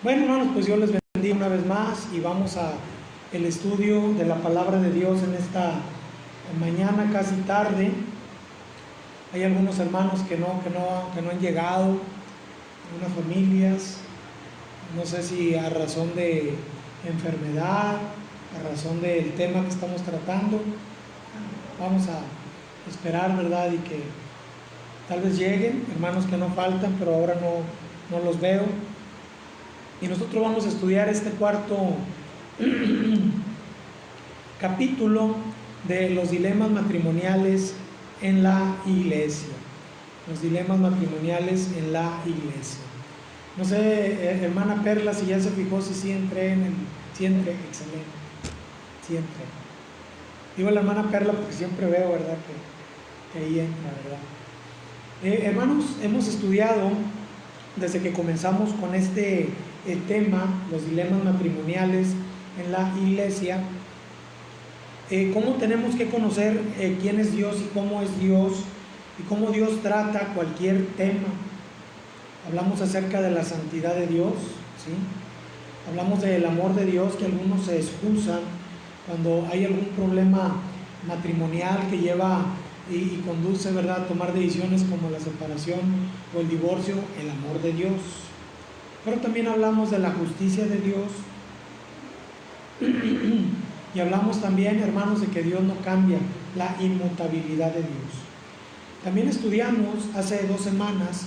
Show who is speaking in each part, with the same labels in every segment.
Speaker 1: Bueno, hermanos, pues Dios les bendiga una vez más y vamos a el estudio de la palabra de Dios en esta mañana casi tarde. Hay algunos hermanos que no han llegado, algunas familias, no sé si a razón de enfermedad, a razón del tema que estamos tratando. Vamos a esperar, ¿verdad? Y que tal vez lleguen, hermanos que no faltan, pero ahora no los veo. Y nosotros vamos a estudiar este cuarto capítulo de los dilemas matrimoniales en la iglesia. Los dilemas matrimoniales en la iglesia. No sé, hermana Perla, si ya se fijó si sí entré en el... Sí entré, excelente. Sí entré. Digo la hermana Perla porque siempre veo, ¿verdad? Que ahí entra, ¿verdad? Hermanos, hemos estudiado desde que comenzamos con este tema, los dilemas matrimoniales en la iglesia, cómo tenemos que conocer quién es Dios y cómo es Dios y cómo Dios trata cualquier tema. Hablamos acerca de la santidad de Dios, ¿sí? Hablamos del amor de Dios, que algunos se excusan cuando hay algún problema matrimonial que lleva y conduce, ¿verdad?, a tomar decisiones como la separación o el divorcio, el amor de Dios. Pero también hablamos de la justicia de Dios y hablamos también, hermanos, de que Dios no cambia, la inmutabilidad de Dios. También estudiamos hace 2 semanas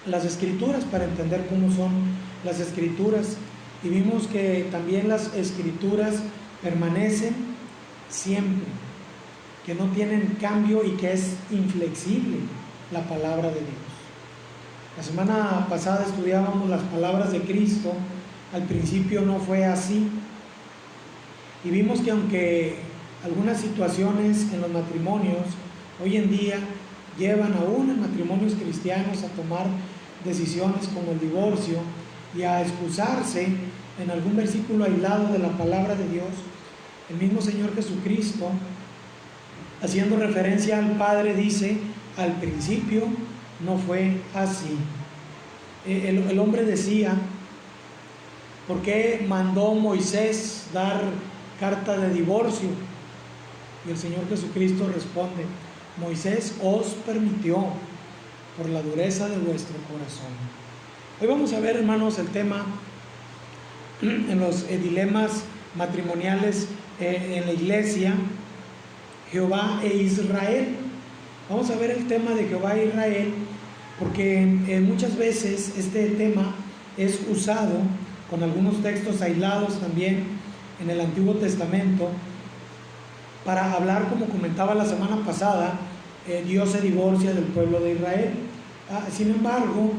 Speaker 1: las escrituras para entender cómo son las escrituras y vimos que también las escrituras permanecen siempre, que no tienen cambio y que es inflexible la palabra de Dios. La semana pasada estudiábamos las palabras de Cristo. Al principio no fue así y vimos que aunque algunas situaciones en los matrimonios hoy en día llevan aún en matrimonios cristianos a tomar decisiones como el divorcio y a excusarse en algún versículo aislado de la palabra de Dios, el mismo Señor Jesucristo, haciendo referencia al Padre, dice: al principio no fue así. El hombre decía: ¿por qué mandó Moisés dar carta de divorcio? Y el Señor Jesucristo responde: Moisés os permitió por la dureza de vuestro corazón. Hoy vamos a ver, hermanos, el tema en los dilemas matrimoniales en la iglesia, Jehová e Israel. Vamos a ver el tema de Jehová e Israel porque muchas veces este tema es usado con algunos textos aislados también en el Antiguo Testamento para hablar, como comentaba la semana pasada, Dios se divorcia del pueblo de Israel. Sin embargo,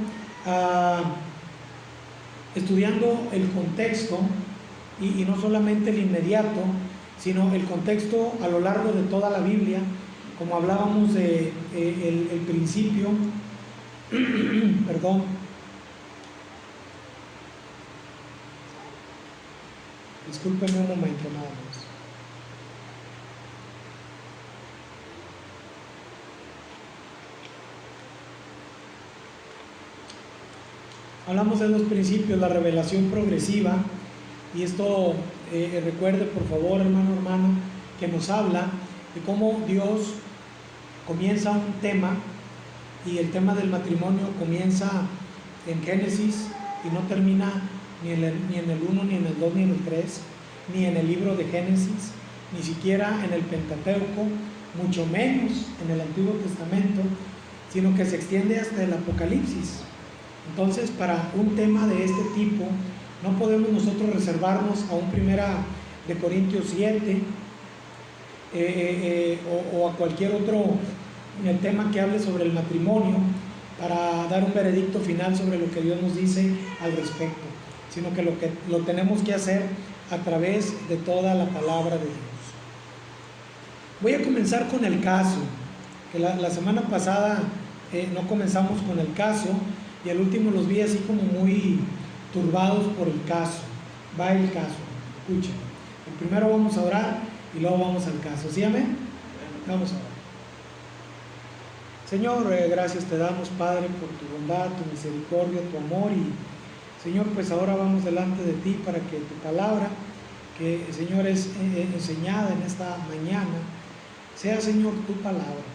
Speaker 1: estudiando el contexto y no solamente el inmediato, sino el contexto a lo largo de toda la Biblia, como hablábamos de el principio, perdón, discúlpenme un momento nada más. Hablamos de los principios, la revelación progresiva, y esto recuerde por favor, hermano, que nos habla de cómo Dios comienza un tema, y el tema del matrimonio comienza en Génesis y no termina ni en el 1, ni en el 2, ni en el 3, ni en el libro de Génesis, ni siquiera en el Pentateuco, mucho menos en el Antiguo Testamento, sino que se extiende hasta el Apocalipsis. Entonces, para un tema de este tipo, no podemos nosotros reservarnos a un 1 de Corintios 7 o a cualquier otro tema que hable sobre el matrimonio para dar un veredicto final sobre lo que Dios nos dice al respecto, sino que lo tenemos que hacer a través de toda la palabra de Dios. Voy a comenzar con el caso, que la semana pasada no comenzamos con el caso, y al último los vi así como muy turbados por el caso. Va el caso, escuchen. Primero vamos a orar y luego vamos al caso. ¿Sí, amén? Vamos a orar. Señor, gracias te damos, Padre, por tu bondad, tu misericordia, tu amor. Y Señor, pues ahora vamos delante de ti para que tu palabra, que Señor es enseñada en esta mañana, sea, Señor, tu palabra.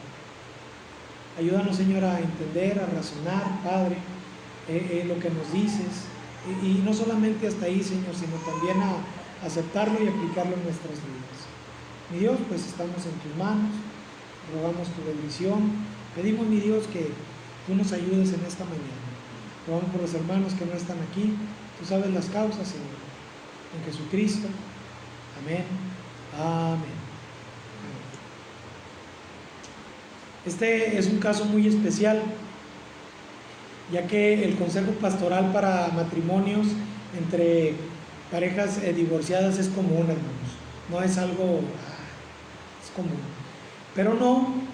Speaker 1: Ayúdanos, Señor, a entender, a razonar, Padre, lo que nos dices, y no solamente hasta ahí, Señor, sino también a aceptarlo y aplicarlo en nuestras vidas. Mi Dios, pues estamos en tus manos, rogamos tu bendición. Pedimos, mi Dios, que tú nos ayudes en esta mañana. Rogamos por los hermanos que no están aquí. Tú sabes las causas, Señor. En Jesucristo. Amén. Amén. Este es un caso muy especial, ya que el consejo pastoral para matrimonios entre parejas divorciadas es común, hermanos. No es algo, es común. Pero no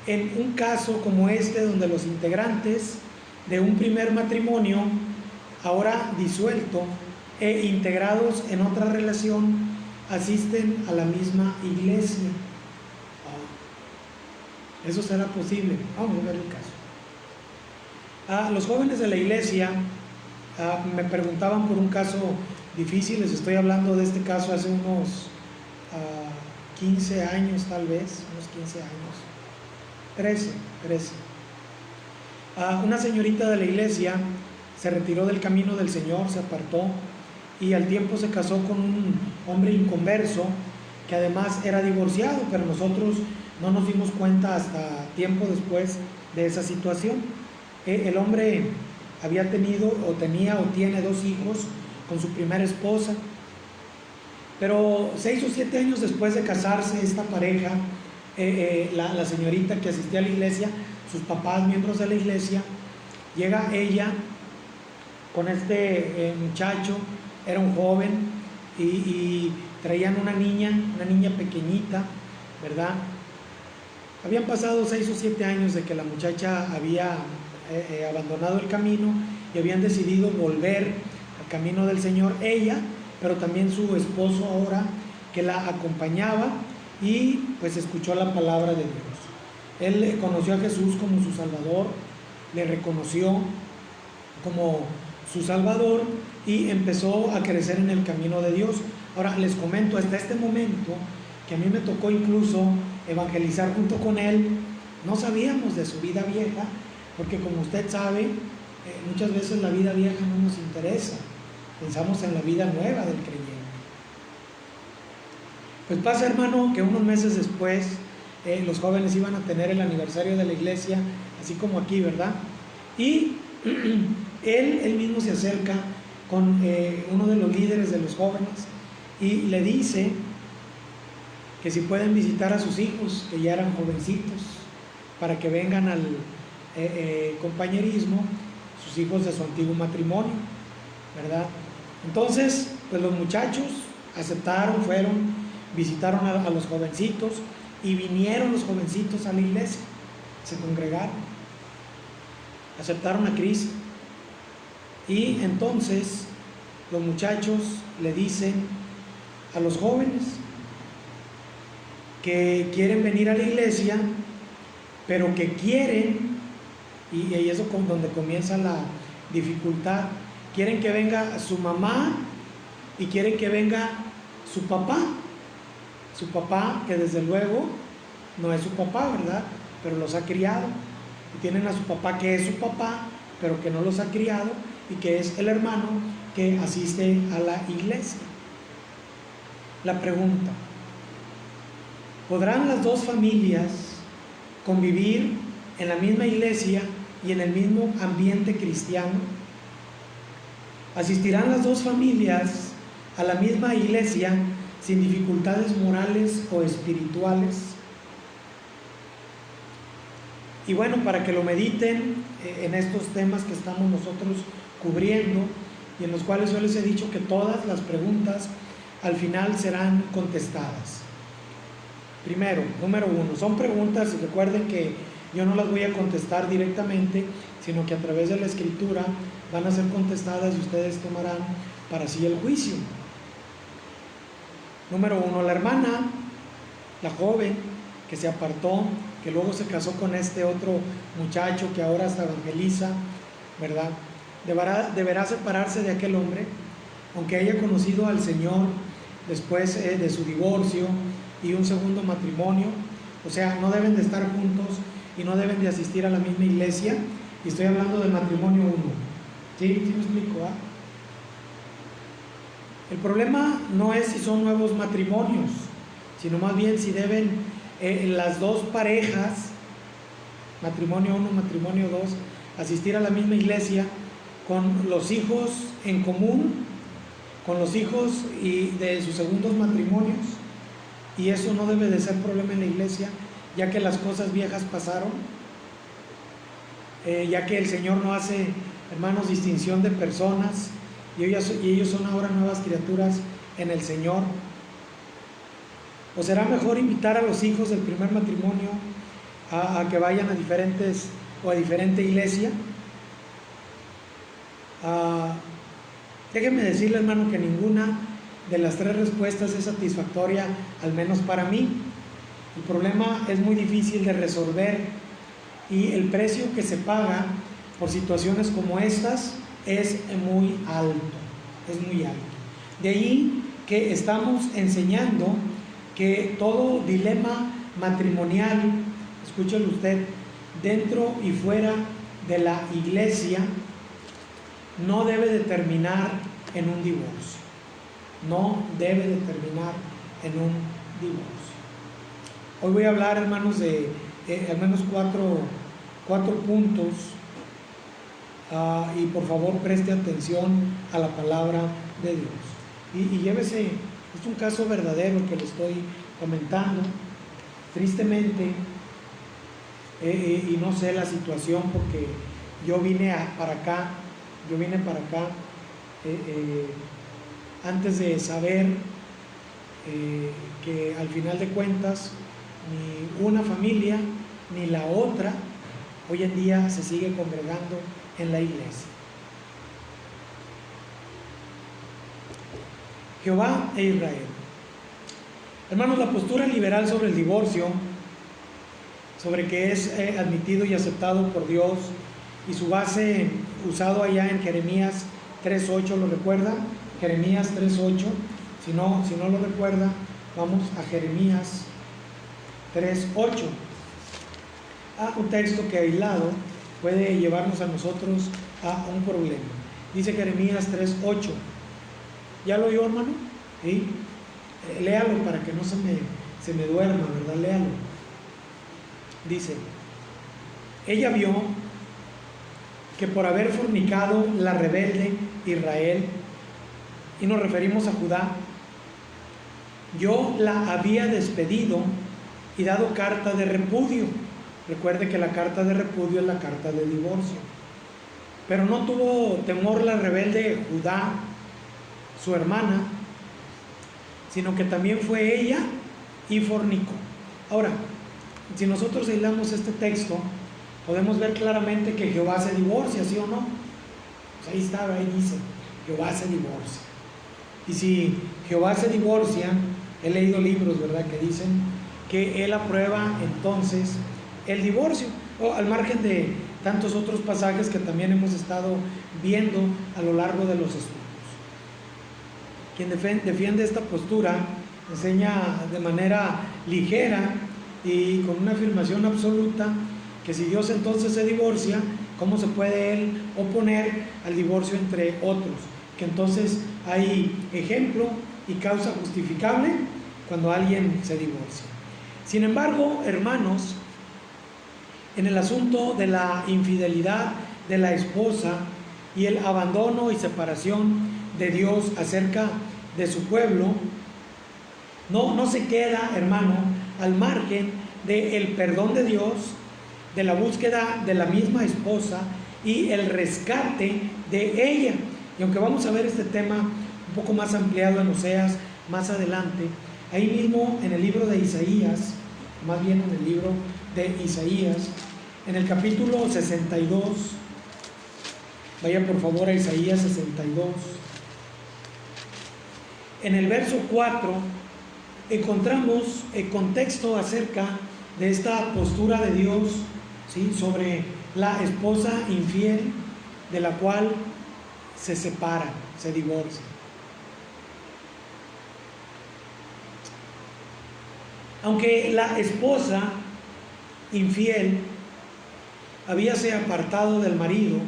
Speaker 1: en un caso como este, donde los integrantes de un primer matrimonio, ahora disuelto e integrados en otra relación, asisten a la misma iglesia. ¿Eso será posible? Vamos a ver el caso. Los jóvenes de la iglesia me preguntaban por un caso difícil. Les estoy hablando de este caso hace unos 15 años, tal vez, unos 15 años. 13. Una señorita de la iglesia se retiró del camino del Señor, se apartó, y al tiempo se casó con un hombre inconverso que además era divorciado, pero nosotros no nos dimos cuenta hasta tiempo después de esa situación. El hombre había tenido o tenía o tiene 2 hijos con su primera esposa, pero 6 o 7 años después de casarse esta pareja, la señorita que asistía a la iglesia, sus papás, miembros de la iglesia, llega ella con este muchacho. Era un joven y traían una niña pequeñita, ¿verdad? Habían pasado 6 o 7 años de que la muchacha había abandonado el camino y habían decidido volver al camino del Señor, ella, pero también su esposo ahora, que la acompañaba, y pues escuchó la palabra de Dios. Él conoció a Jesús como su Salvador, le reconoció como su Salvador y empezó a crecer en el camino de Dios. Ahora les comento, hasta este momento, que a mí me tocó incluso evangelizar junto con él, no sabíamos de su vida vieja, porque como usted sabe, muchas veces la vida vieja no nos interesa, pensamos en la vida nueva del creyente. Pues pasa, hermano, que unos meses después los jóvenes iban a tener el aniversario de la iglesia, así como aquí, ¿verdad? Y él mismo se acerca con uno de los líderes de los jóvenes y le dice que si pueden visitar a sus hijos, que ya eran jovencitos, para que vengan al compañerismo, sus hijos de su antiguo matrimonio, ¿verdad? Entonces, pues los muchachos aceptaron, fueron, visitaron a los jovencitos, y vinieron los jovencitos a la iglesia, se congregaron, aceptaron a Cristo. Y entonces los muchachos le dicen a los jóvenes que quieren venir a la iglesia, pero que quieren, y ahí es donde comienza la dificultad, quieren que venga su mamá y quieren que venga su papá, que desde luego no es su papá, ¿verdad? Pero los ha criado. Y tienen a su papá que es su papá, pero que no los ha criado, y que es el hermano que asiste a la iglesia. La pregunta: ¿podrán las dos familias convivir en la misma iglesia y en el mismo ambiente cristiano? ¿Asistirán las dos familias a la misma iglesia sin dificultades morales o espirituales? Y bueno, para que lo mediten en estos temas que estamos nosotros cubriendo, y en los cuales yo les he dicho que todas las preguntas al final serán contestadas. Primero, número 1, son preguntas, y recuerden que yo no las voy a contestar directamente, sino que a través de la escritura van a ser contestadas y ustedes tomarán para sí el juicio. Número 1, la hermana, la joven que se apartó, que luego se casó con este otro muchacho que ahora hasta evangeliza, ¿verdad? Deberá separarse de aquel hombre, aunque haya conocido al Señor después de su divorcio y un segundo matrimonio. O sea, no deben de estar juntos y no deben de asistir a la misma iglesia. Y estoy hablando del matrimonio uno. ¿Sí? ¿Sí me explico? El problema no es si son nuevos matrimonios, sino más bien si deben las dos parejas, matrimonio 1, matrimonio 2, asistir a la misma iglesia con los hijos en común, con los hijos y de sus segundos matrimonios, y eso no debe de ser problema en la iglesia, ya que las cosas viejas pasaron, ya que el Señor no hace, hermanos, distinción de personas, y ellos son ahora nuevas criaturas en el Señor. ¿O será mejor invitar a los hijos del primer matrimonio a que vayan a diferentes o a diferente iglesia? Déjenme decirle, hermano, que ninguna de las tres respuestas es satisfactoria, al menos para mí. El problema es muy difícil de resolver y el precio que se paga por situaciones como estas es muy alto, es muy alto. De ahí que estamos enseñando que todo dilema matrimonial, escúchelo usted, dentro y fuera de la iglesia, no debe de terminar en un divorcio. No debe de terminar en un divorcio. Hoy voy a hablar, hermanos, de al menos cuatro puntos, y por favor preste atención a la palabra de Dios. Y llévese, es un caso verdadero que le estoy comentando, tristemente, y no sé la situación porque yo vine para acá antes de saber que al final de cuentas ni una familia ni la otra hoy en día se sigue congregando en la iglesia. Jehová e Israel. Hermanos, la postura liberal sobre el divorcio, sobre que es admitido y aceptado por Dios, y su base usado allá en Jeremías 3.8, ¿lo recuerda? Jeremías 3.8, si no lo recuerda, vamos a Jeremías 3.8. Un texto que aislado puede llevarnos a nosotros a un problema. Dice Jeremías 3.8. ¿Ya lo oyó, hermano? ¿Sí? Léalo para que no se me duerma, ¿verdad? Léalo. Dice: ella vio que por haber fornicado la rebelde Israel, y nos referimos a Judá, yo la había despedido y dado carta de repudio. Recuerde que la carta de repudio es la carta de divorcio. Pero no tuvo temor la rebelde Judá, su hermana, sino que también fue ella y fornicó. Ahora, si nosotros aislamos este texto, podemos ver claramente que Jehová se divorcia, ¿sí o no? Pues ahí está, ahí dice, Jehová se divorcia. Y si Jehová se divorcia, he leído libros, ¿verdad?, que dicen que Él aprueba entonces el divorcio, o al margen de tantos otros pasajes que también hemos estado viendo a lo largo de los estudios. Quien defiende esta postura enseña de manera ligera y con una afirmación absoluta que si Dios entonces se divorcia, ¿cómo se puede Él oponer al divorcio entre otros? Que entonces hay ejemplo y causa justificable cuando alguien se divorcia. Sin embargo, hermanos, en el asunto de la infidelidad de la esposa y el abandono y separación de Dios acerca de su pueblo, no se queda, hermano, al margen del perdón de Dios, de la búsqueda de la misma esposa y el rescate de ella. Y aunque vamos a ver este tema un poco más ampliado en Oseas más adelante, ahí mismo en el libro de Isaías, más bien en el libro de Isaías, en el capítulo 62, vaya por favor a Isaías 62, en el verso 4 encontramos el contexto acerca de esta postura de Dios, ¿sí?, sobre la esposa infiel, de la cual se separa, se divorcia. Aunque la esposa infiel habíase apartado del marido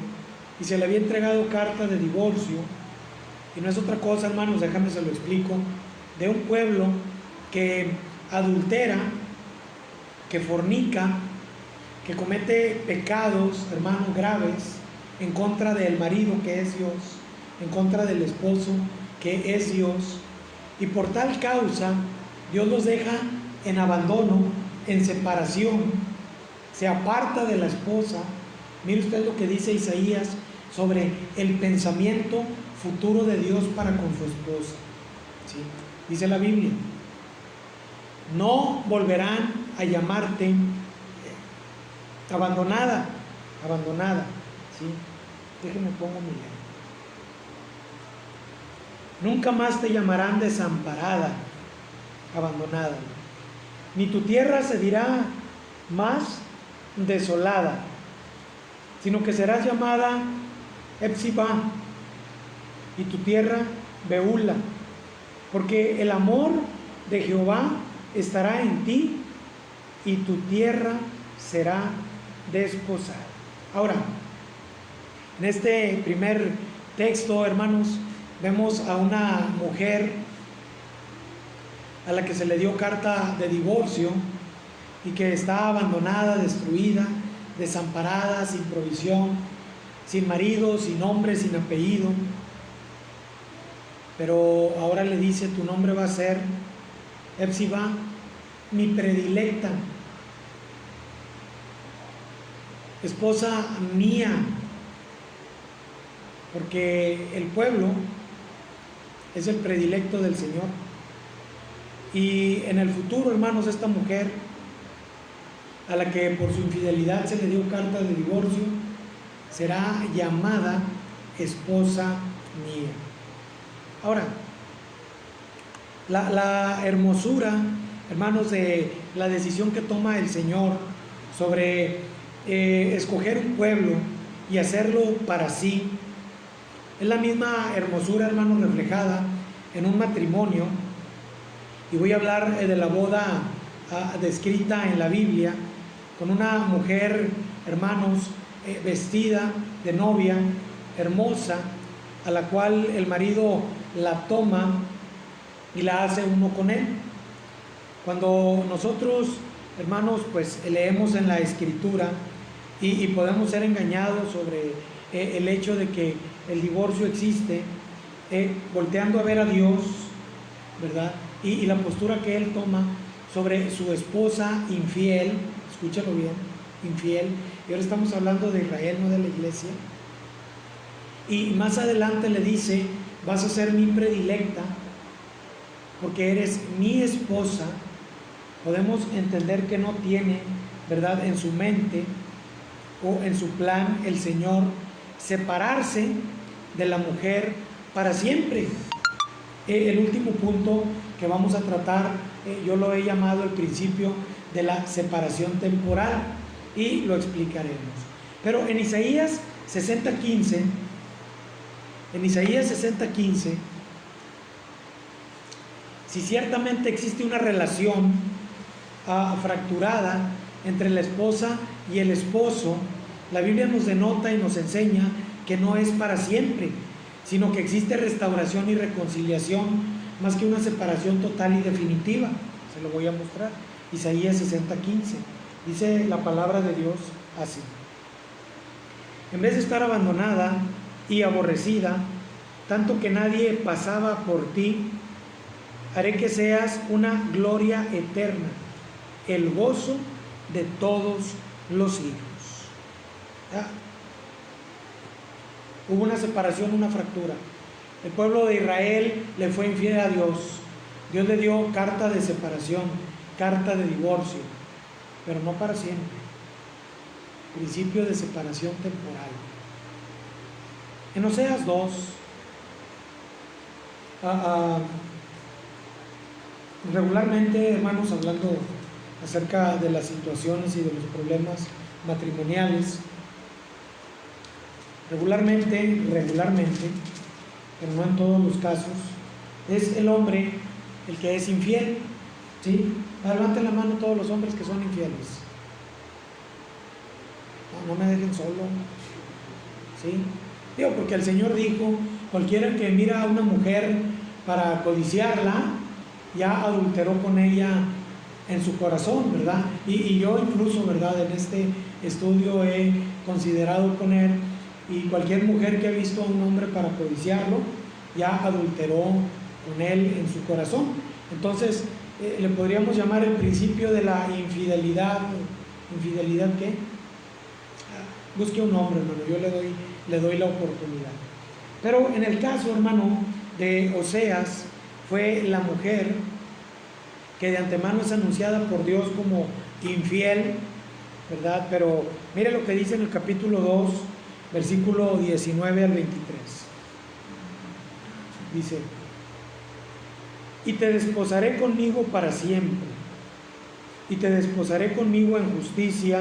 Speaker 1: y se le había entregado carta de divorcio, y no es otra cosa, hermanos, déjame se lo explico, de un pueblo que adultera, que fornica, que comete pecados, hermanos, graves en contra del marido que es Dios, en contra del esposo que es Dios, y por tal causa Dios los deja en abandono, en separación, se aparta de la esposa. Mire usted lo que dice Isaías sobre el pensamiento futuro de Dios para con su esposa, ¿sí? Dice la Biblia: no volverán a llamarte abandonada, ¿sí? Déjenme pongo mi ley. Nunca más te llamarán desamparada, abandonada, ni tu tierra se dirá más desolada, sino que serás llamada Epsibá, y tu tierra Beula, porque el amor de Jehová estará en ti, y tu tierra será desposada. Ahora, en este primer texto, hermanos, vemos a una mujer a la que se le dio carta de divorcio y que está abandonada, destruida, desamparada, sin provisión, sin marido, sin hombre, sin apellido. Pero ahora le dice: tu nombre va a ser Epsibá, mi predilecta, esposa mía, porque el pueblo es el predilecto del Señor. Y en el futuro, hermanos, esta mujer a la que por su infidelidad se le dio carta de divorcio será llamada esposa mía. Ahora, la hermosura, hermanos, de la decisión que toma el Señor sobre escoger un pueblo y hacerlo para sí, es la misma hermosura, hermanos, reflejada en un matrimonio. Y voy a hablar de la boda descrita en la Biblia, con una mujer, hermanos, vestida de novia, hermosa, a la cual el marido la toma y la hace uno con él. Cuando nosotros, hermanos, pues leemos en la Escritura y podemos ser engañados sobre el hecho de que el divorcio existe, volteando a ver a Dios, ¿verdad? Y la postura que Él toma sobre su esposa infiel, escúchalo bien, infiel, y ahora estamos hablando de Israel, no de la iglesia. Y más adelante le dice: vas a ser mi predilecta, porque eres mi esposa. Podemos entender que no tiene, ¿verdad?, en su mente o en su plan el Señor separarse de la mujer para siempre. El último punto que vamos a tratar, yo lo he llamado el principio de la separación temporal, y lo explicaremos. Pero en Isaías 60:15, si ciertamente existe una relación fracturada entre la esposa y el esposo, la Biblia nos denota y nos enseña que no es para siempre, sino que existe restauración y reconciliación, más que una separación total y definitiva. Se lo voy a mostrar. Isaías 60:15. Dice la palabra de Dios así: en vez de estar abandonada y aborrecida, tanto que nadie pasaba por ti, haré que seas una gloria eterna, el gozo de todos los hijos. ¿Ya? Hubo una separación, una fractura. El pueblo de Israel le fue infiel a Dios. Dios le dio carta de separación, carta de divorcio, pero no para siempre. Principio de separación temporal. En Oseas 2, regularmente, hermanos, hablando acerca de las situaciones y de los problemas matrimoniales. Regularmente, pero no en todos los casos, es el hombre el que es infiel, ¿sí? Levanten la mano todos los hombres que son infieles. No me dejen solo, ¿sí? Digo, porque el Señor dijo, cualquiera que mira a una mujer para codiciarla, ya adulteró con ella en su corazón, ¿verdad? Y yo incluso, ¿verdad? En este estudio he considerado poner, y cualquier mujer que ha visto a un hombre para codiciarlo, ya adulteró con él en su corazón. Entonces, le podríamos llamar el principio de la infidelidad. ¿Infidelidad qué? Busque un nombre, hermano, yo le doy la oportunidad. Pero en el caso, hermano, de Oseas, fue la mujer que de antemano es anunciada por Dios como infiel, ¿verdad? Pero mire lo que dice en el capítulo 2, versículo 19 al 23. Dice: y te desposaré conmigo para siempre, y te desposaré conmigo en justicia,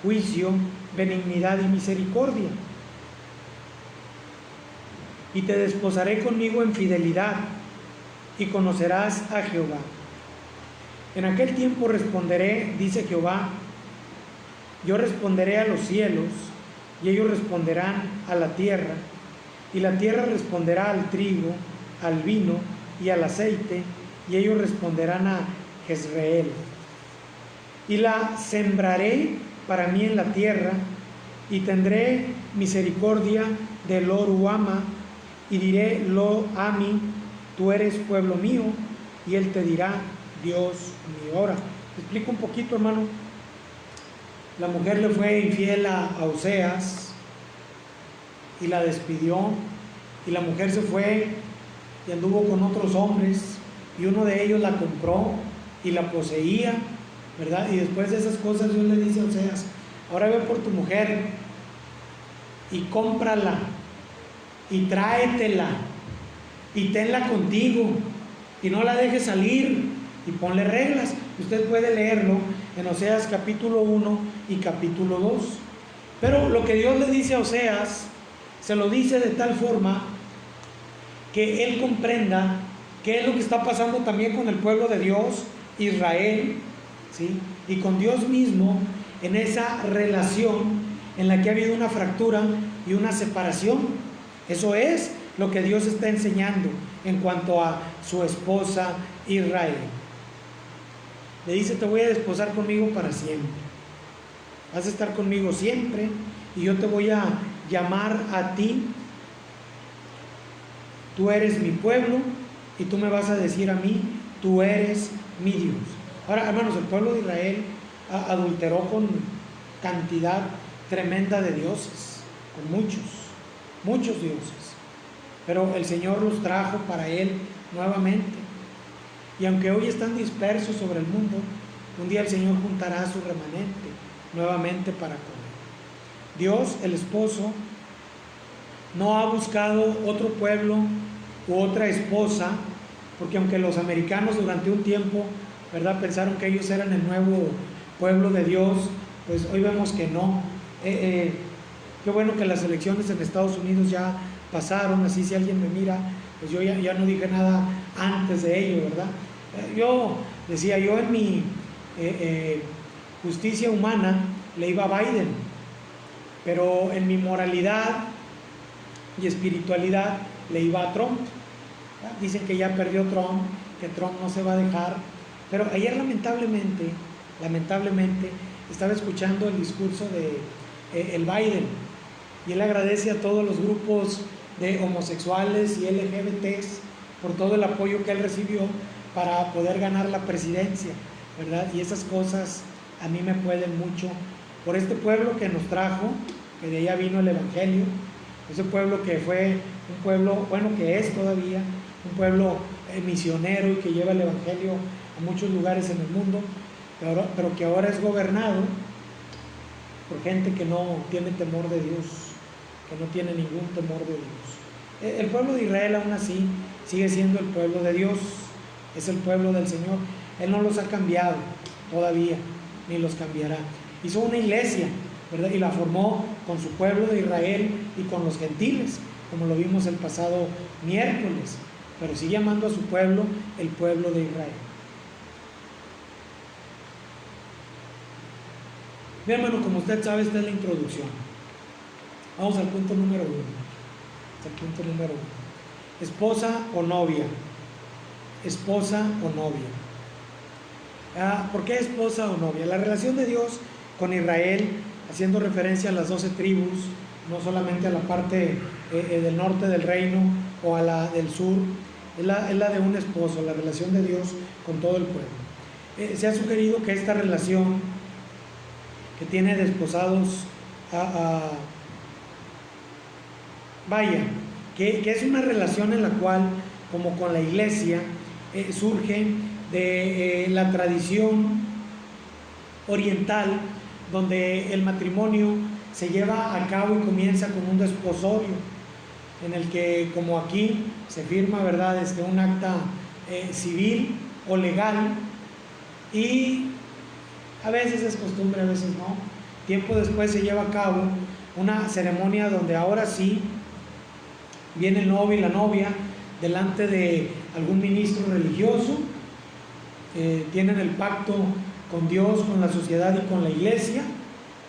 Speaker 1: juicio, benignidad y misericordia. Y te desposaré conmigo en fidelidad, y conocerás a Jehová. En aquel tiempo responderé, dice Jehová, yo responderé a los cielos, y ellos responderán a la tierra, y la tierra responderá al trigo, al vino y al aceite, y ellos responderán a Jezreel. Y la sembraré para mí en la tierra, y tendré misericordia de Lo Ruhama, y diré Lo Ami, tú eres pueblo mío, y él te dirá Dios mío. Ahora, te explico un poquito, hermano. La mujer le fue infiel a Oseas y la despidió, y la mujer se fue y anduvo con otros hombres, y uno de ellos la compró y la poseía, ¿verdad? Y después de esas cosas Dios le dice a Oseas: ahora ve por tu mujer y cómprala y tráetela y tenla contigo y no la dejes salir y ponle reglas. Usted puede leerlo en Oseas capítulo 1 y capítulo 2. Pero lo que Dios le dice a Oseas, se lo dice de tal forma que él comprenda qué es lo que está pasando también con el pueblo de Dios, Israel, ¿sí? Y con Dios mismo, en esa relación en la que ha habido una fractura y una separación. Eso es lo que Dios está enseñando en cuanto a su esposa Israel. Le dice: te voy a desposar conmigo para siempre, vas a estar conmigo siempre, y yo te voy a llamar a ti, tú eres mi pueblo, y tú me vas a decir a mí, tú eres mi Dios. Ahora, hermanos, el pueblo de Israel adulteró con cantidad tremenda de dioses, con muchos dioses, pero el Señor los trajo para Él nuevamente. Y aunque hoy están dispersos sobre el mundo, un día el Señor juntará a su remanente nuevamente para comer. Dios, el esposo, no ha buscado otro pueblo u otra esposa, porque aunque los americanos durante un tiempo, ¿verdad?, pensaron que ellos eran el nuevo pueblo de Dios, pues hoy vemos que no. Qué bueno que las elecciones en Estados Unidos ya pasaron, así si alguien me mira, pues yo ya no dije nada antes de ello, ¿verdad? Yo decía, yo en mi justicia humana le iba a Biden, pero en mi moralidad y espiritualidad le iba a Trump. Dicen que ya perdió Trump, que Trump no se va a dejar, pero ayer lamentablemente estaba escuchando el discurso de el Biden, y él agradece a todos los grupos de homosexuales y LGBTs por todo el apoyo que él recibió para poder ganar la presidencia, ¿verdad? Y esas cosas a mí me pueden mucho por este pueblo que nos trajo, que de allá vino el Evangelio, ese pueblo que fue un pueblo, bueno, que es todavía un pueblo misionero y que lleva el Evangelio a muchos lugares en el mundo, pero que ahora es gobernado por gente que no tiene temor de Dios, que no tiene ningún temor de Dios. El pueblo de Israel aún así sigue siendo el pueblo de Dios, es el pueblo del Señor. Él no los ha cambiado, todavía, ni los cambiará. Hizo una iglesia, ¿verdad? Y la formó con su pueblo de Israel y con los gentiles, como lo vimos el pasado miércoles, pero sigue llamando a su pueblo el pueblo de Israel. Bien, hermano, como usted sabe, esta es la introducción. Vamos al punto número 1. Esposa o novia. Esposa o novia. ¿Por qué esposa o novia? La relación de Dios con Israel, haciendo referencia a las 12 tribus, no solamente a la parte del norte del reino o a la del sur, es la de un esposo, la relación de Dios con todo el pueblo. Se ha sugerido que esta relación que tiene desposados que es una relación en la cual, como con la iglesia, surge de la tradición oriental, donde el matrimonio se lleva a cabo y comienza con un desposorio, en el que, como aquí, se firma, ¿verdad?, un acta civil o legal, y a veces es costumbre, a veces no. Tiempo después se lleva a cabo una ceremonia donde ahora sí viene el novio y la novia delante de algún ministro religioso, tienen el pacto con Dios, con la sociedad y con la iglesia,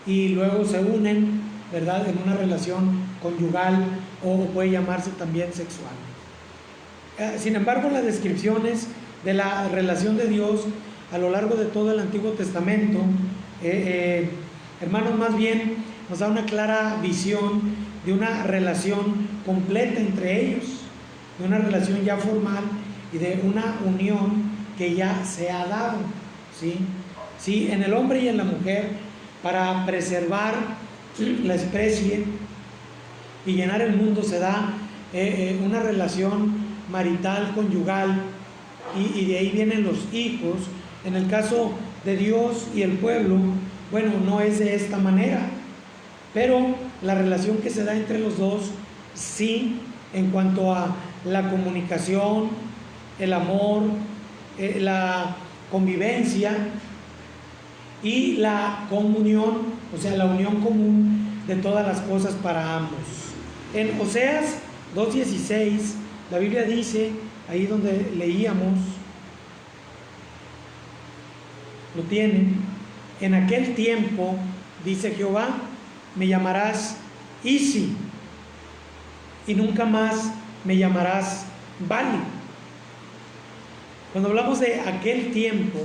Speaker 1: y luego se unen, ¿verdad?, en una relación conyugal, o puede llamarse también sexual. Sin embargo, las descripciones de la relación de Dios a lo largo de todo el Antiguo Testamento, hermanos, más bien nos da una clara visión de una relación completa entre ellos, de una relación ya formal y de una unión que ya se ha dado, ¿sí? Sí, en el hombre y en la mujer, para preservar la especie y llenar el mundo, se da una relación marital, conyugal, y de ahí vienen los hijos. En el caso de Dios y el pueblo, bueno, no es de esta manera, pero la relación que se da entre los dos, sí, en cuanto a la comunicación, el amor, la convivencia y la comunión, o sea, la unión común de todas las cosas para ambos. En Oseas 2:16, la Biblia dice, ahí donde leíamos, lo tienen: en aquel tiempo, dice Jehová, me llamarás Isi, y nunca más me llamarás Bali. Cuando hablamos de aquel tiempo,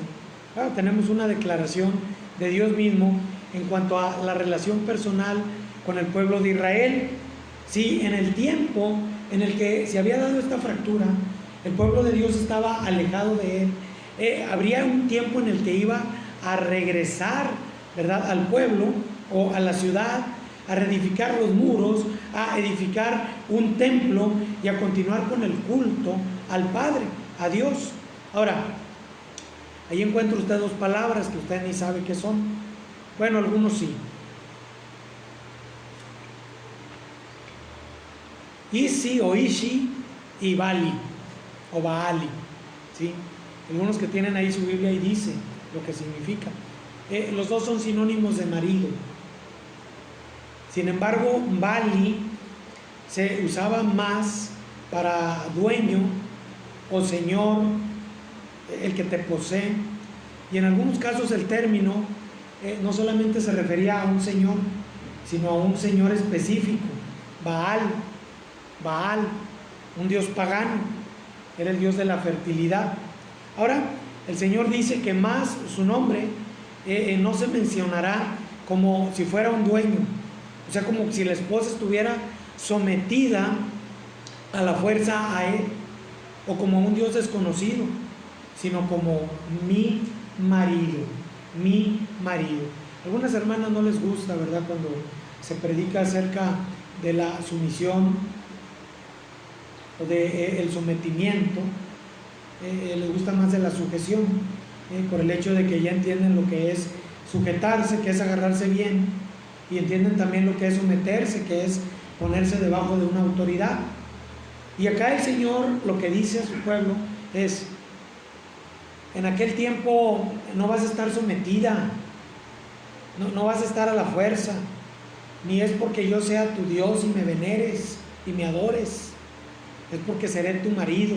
Speaker 1: claro, tenemos una declaración de Dios mismo en cuanto a la relación personal con el pueblo de Israel. Sí, en el tiempo en el que se había dado esta fractura, el pueblo de Dios estaba alejado de él. Habría un tiempo en el que iba a regresar, ¿verdad?, al pueblo o a la ciudad, a reedificar los muros, a edificar un templo y a continuar con el culto al Padre, a Dios. Ahora, ahí encuentra usted dos palabras que usted ni sabe qué son. Bueno, algunos sí. Isi o Ishi y Bali o Baali, ¿sí? Algunos que tienen ahí su Biblia y dice lo que significa. Los dos son sinónimos de marido. Sin embargo, Bali se usaba más para dueño o señor, el que te posee, y en algunos casos el término no solamente se refería a un señor, sino a un señor específico. Baal, un dios pagano, era el dios de la fertilidad. Ahora, el Señor dice que más su nombre no se mencionará como si fuera un dueño, o sea, como si la esposa estuviera sometida a la fuerza a él, o como un Dios desconocido, sino como mi marido. Algunas hermanas no les gusta, ¿verdad?, cuando se predica acerca de la sumisión o de el sometimiento. Les gusta más de la sujeción, por el hecho de que ya entienden lo que es sujetarse, que es agarrarse bien, y entienden también lo que es someterse, que es ponerse debajo de una autoridad. Y acá el Señor lo que dice a su pueblo es: En aquel tiempo no vas a estar sometida, no vas a estar a la fuerza, ni es porque yo sea tu Dios y me veneres y me adores, es porque seré tu marido,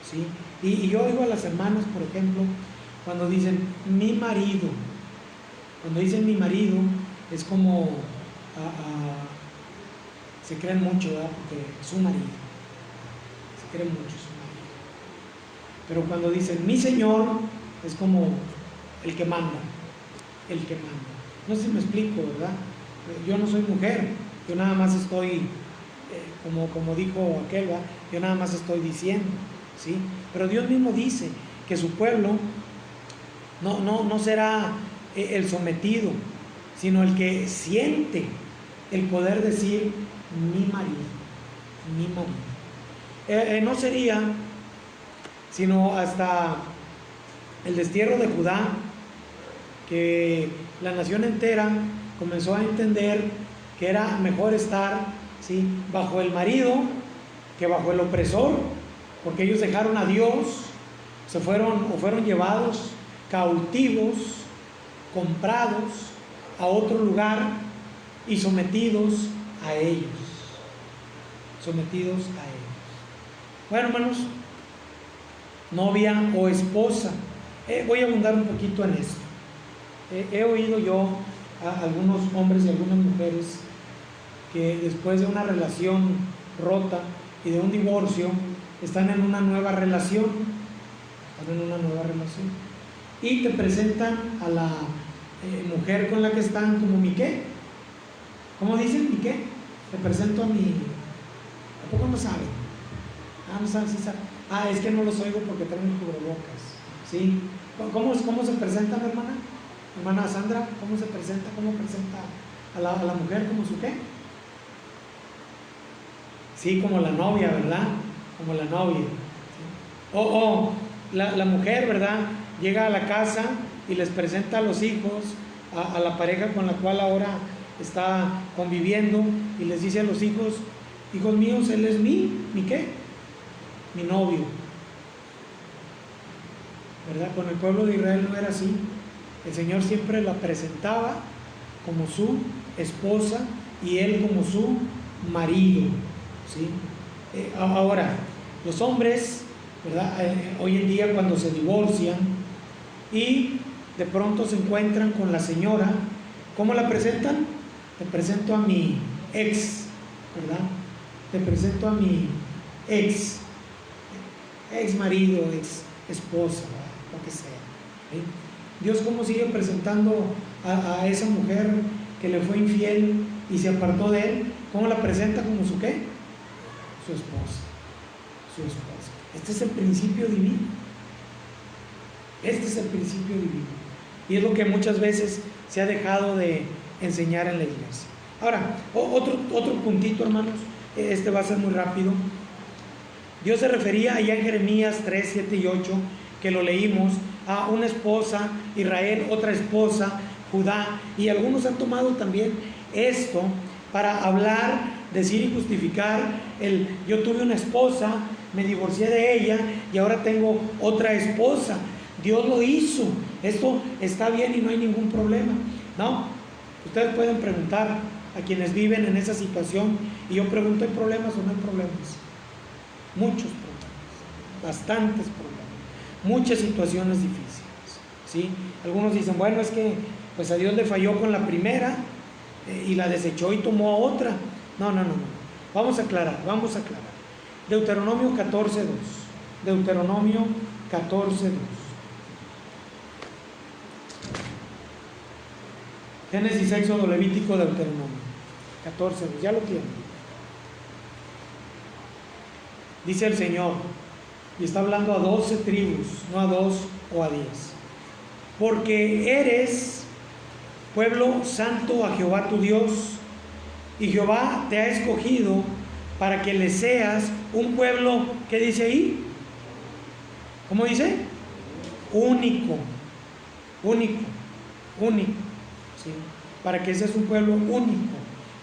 Speaker 1: ¿sí? Y yo oigo a las hermanas, por ejemplo, cuando dicen mi marido, cuando dicen mi marido, es como se creen mucho, ¿verdad? Porque es su marido, se creen mucho su marido. Pero cuando dicen mi Señor, es como el que manda, el que manda. No sé si me explico, ¿verdad? Yo no soy mujer, yo nada más estoy, como dijo aquel, ¿verdad? Yo nada más estoy diciendo, ¿sí? Pero Dios mismo dice que su pueblo no será el sometido, sino el que siente el poder decir mi marido, mi marido. No sería sino hasta el destierro de Judá que la nación entera comenzó a entender que era mejor estar, ¿sí?, bajo el marido que bajo el opresor, porque ellos dejaron a Dios, fueron llevados cautivos, comprados a otro lugar y sometidos a ellos. Sometidos a ellos. Bueno, hermanos, novia o esposa. Voy a abundar un poquito en esto. He oído yo a algunos hombres y algunas mujeres que después de una relación rota y de un divorcio están en una nueva relación. Están en una nueva relación. Y te presentan a la mujer con la que están como mi qué. ¿Cómo dicen? ¿Mi qué? Te presento a mi... ¿A poco no saben? No saben, sí saben. Es que no los oigo porque traen cubrebocas, ¿sí? ¿Cómo se presenta mi hermana? Hermana Sandra, ¿cómo se presenta? ¿Cómo presenta a la mujer como su qué? Sí, como la novia, ¿verdad? Como la novia, ¿sí? La mujer, ¿verdad? Llega a la casa y les presenta a los hijos, a la pareja con la cual ahora está conviviendo, y les dice a los hijos: hijos míos, él es ¿mi qué? Mi novio, ¿verdad? Con el pueblo de Israel no era así. El Señor siempre la presentaba como su esposa y él como su marido, ¿sí? Ahora, los hombres, ¿verdad? Hoy en día, cuando se divorcian y de pronto se encuentran con la señora, ¿cómo la presentan? Te presento a mi ex, ¿verdad? Te presento a mi ex marido, ex esposa, ¿verdad? Lo que sea, ¿sí? Dios, ¿cómo sigue presentando a esa mujer que le fue infiel y se apartó de él? ¿Cómo la presenta? ¿Como su qué? Su esposa, su esposa. Este es el principio divino. Este es el principio divino. Y es lo que muchas veces se ha dejado de enseñar en la iglesia. Ahora, otro puntito, hermanos. Este va a ser muy rápido. Dios se refería allá en Jeremías 3, 7 y 8, que lo leímos, a una esposa, Israel, otra esposa, Judá, y algunos han tomado también esto para hablar, decir y justificar yo tuve una esposa, me divorcié de ella y ahora tengo otra esposa. Dios lo hizo, esto está bien y no hay ningún problema, ¿no? Ustedes pueden preguntar a quienes viven en esa situación, y yo pregunto: ¿hay problemas o no hay problemas? Muchos problemas, bastantes problemas, muchas situaciones difíciles, ¿sí? Algunos dicen: bueno, es que pues a Dios le falló con la primera y la desechó y tomó a otra. No. Vamos a aclarar. Deuteronomio 14:2. Deuteronomio 14:2. Génesis, Éxodo, Levítico, Deuteronomio 14:2. Ya lo tienen. Dice el Señor, y está hablando a 12 tribus, no a 2 o a 10. Porque eres pueblo santo a Jehová tu Dios, y Jehová te ha escogido para que le seas un pueblo, ¿qué dice ahí? ¿Cómo dice? Único, ¿sí? Para que seas un pueblo único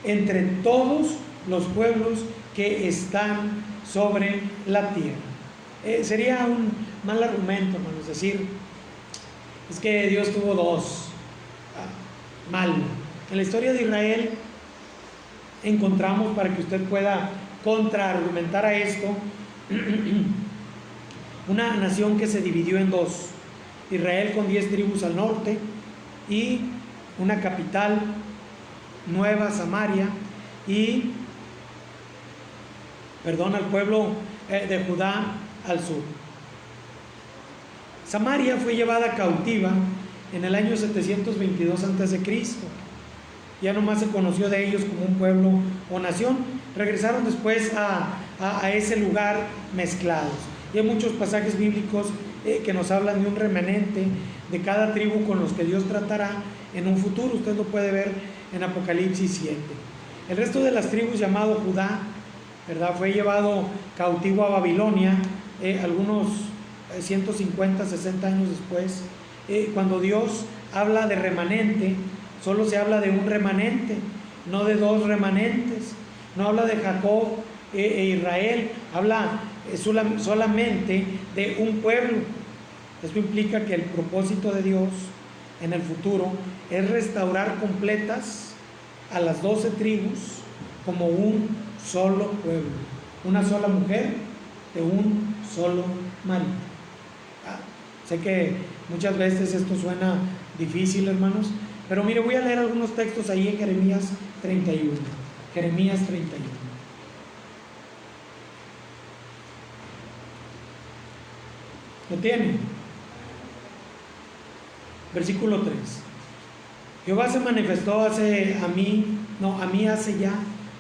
Speaker 1: entre todos los pueblos que están sobre la tierra. Sería mal argumento, hermanos, es decir, es que Dios tuvo dos. Mal. En la historia de Israel encontramos, para que usted pueda contraargumentar a esto, una nación que se dividió en dos: Israel con 10 tribus al norte y una capital, Nueva Samaria, y al pueblo de Judá al sur. Samaria fue llevada cautiva en el año 722 a.C. Ya nomás se conoció de ellos como un pueblo o nación. Regresaron después a ese lugar mezclados. Y hay muchos pasajes bíblicos que nos hablan de un remanente de cada tribu con los que Dios tratará en un futuro. Usted lo puede ver en Apocalipsis 7. El resto de las tribus, llamado Judá, ¿verdad?, fue llevado cautivo a Babilonia algunos 150, 60 años después. Cuando Dios habla de remanente, solo se habla de un remanente, no de dos remanentes. No habla de Jacob e Israel, habla solamente de un pueblo. Esto implica que el propósito de Dios en el futuro es restaurar completas a las 12 tribus como un solo pueblo, una sola mujer de un solo marido. Sé que muchas veces esto suena difícil, hermanos, pero mire, voy a leer algunos textos ahí en Jeremías 31. Jeremías 31. ¿Lo tienen? Versículo 3. Jehová se manifestó a mí hace ya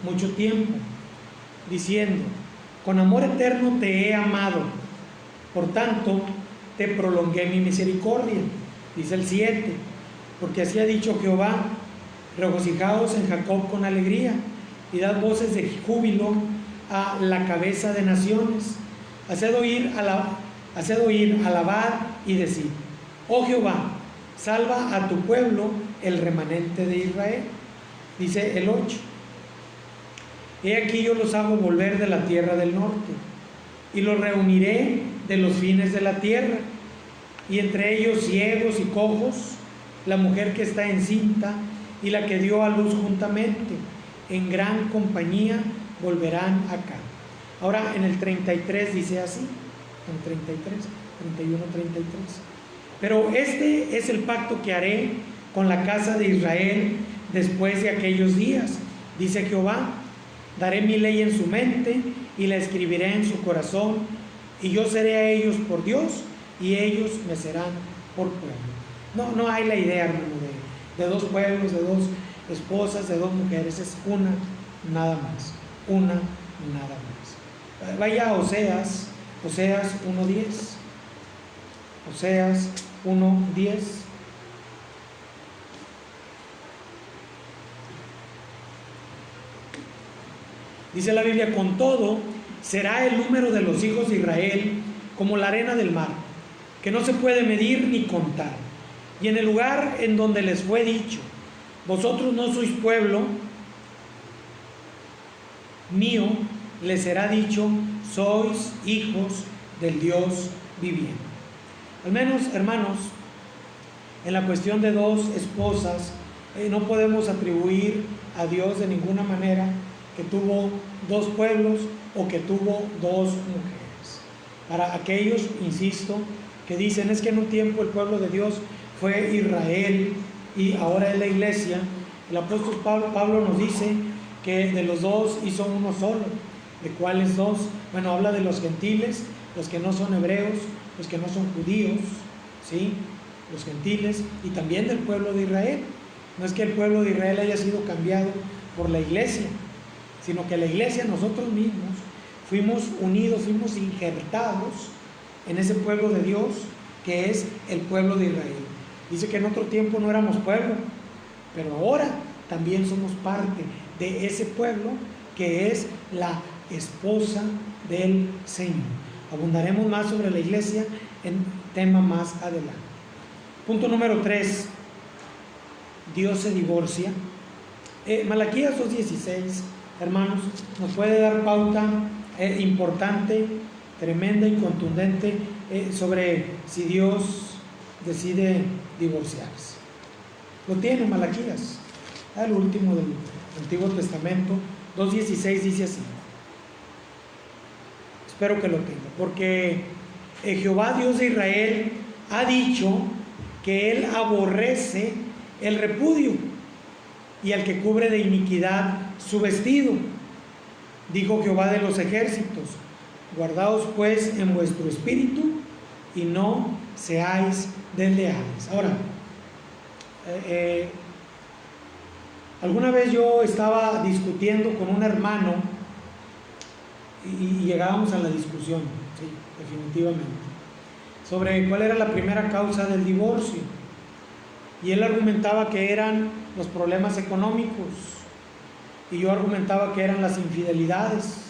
Speaker 1: mucho tiempo, diciendo: con amor eterno te he amado, por tanto te prolongué mi misericordia. Dice el 7, porque así ha dicho Jehová: regocijaos en Jacob con alegría, y dad voces de júbilo a la cabeza de naciones. Haced oír, alabad y decid: oh Jehová, salva a tu pueblo, el remanente de Israel. Dice el 8, he aquí yo los hago volver de la tierra del norte, y los reuniré de los fines de la tierra, y entre ellos ciegos y cojos, la mujer que está encinta y la que dio a luz juntamente, en gran compañía volverán acá. Ahora en el 33 dice así, en 33, 31, 33. Pero este es el pacto que haré con la casa de Israel después de aquellos días, dice Jehová: daré mi ley en su mente y la escribiré en su corazón, y yo seré a ellos por Dios y ellos me serán por pueblo. No hay la idea, hermano, de dos pueblos, de dos esposas, de dos mujeres. Es una nada más, una nada más. Vaya a Oseas 1:10. Oseas 1:10. Dice la Biblia: con todo será el número de los hijos de Israel como la arena del mar, que no se puede medir ni contar. Y en el lugar en donde les fue dicho: vosotros no sois pueblo mío, les será dicho: sois hijos del Dios viviente. Al menos, hermanos, en la cuestión de dos esposas, no podemos atribuir a Dios de ninguna manera que tuvo dos pueblos o que tuvo dos mujeres. Para aquellos, insisto, que dicen: es que en un tiempo el pueblo de Dios fue Israel y ahora es la iglesia, el apóstol Pablo nos dice que de los dos hizo uno solo. ¿De cuáles dos? Bueno, habla de los gentiles, los que no son hebreos, los que no son judíos, ¿sí?, los gentiles, y también del pueblo de Israel. No es que el pueblo de Israel haya sido cambiado por la iglesia, sino que la iglesia, nosotros mismos, fuimos unidos, fuimos injertados en ese pueblo de Dios que es el pueblo de Israel. Dice que en otro tiempo no éramos pueblo, pero ahora también somos parte de ese pueblo que es la esposa del Señor. Abundaremos más sobre la iglesia en tema más adelante. Punto número 3. Dios se divorcia. Malaquías 2:16, hermanos, nos puede dar pauta importante tremenda y contundente sobre si Dios decide divorciarse. Lo tiene Malaquías, el último del Antiguo Testamento, 2:16 dice así. Espero que lo tenga, porque Jehová Dios de Israel ha dicho que Él aborrece el repudio y al que cubre de iniquidad su vestido. Dijo Jehová de los ejércitos: guardaos pues en vuestro espíritu y no seáis desleales. Ahora, alguna vez yo estaba discutiendo con un hermano y llegábamos a la discusión, sí, definitivamente, sobre cuál era la primera causa del divorcio. Y él argumentaba que eran los problemas económicos y yo argumentaba que eran las infidelidades,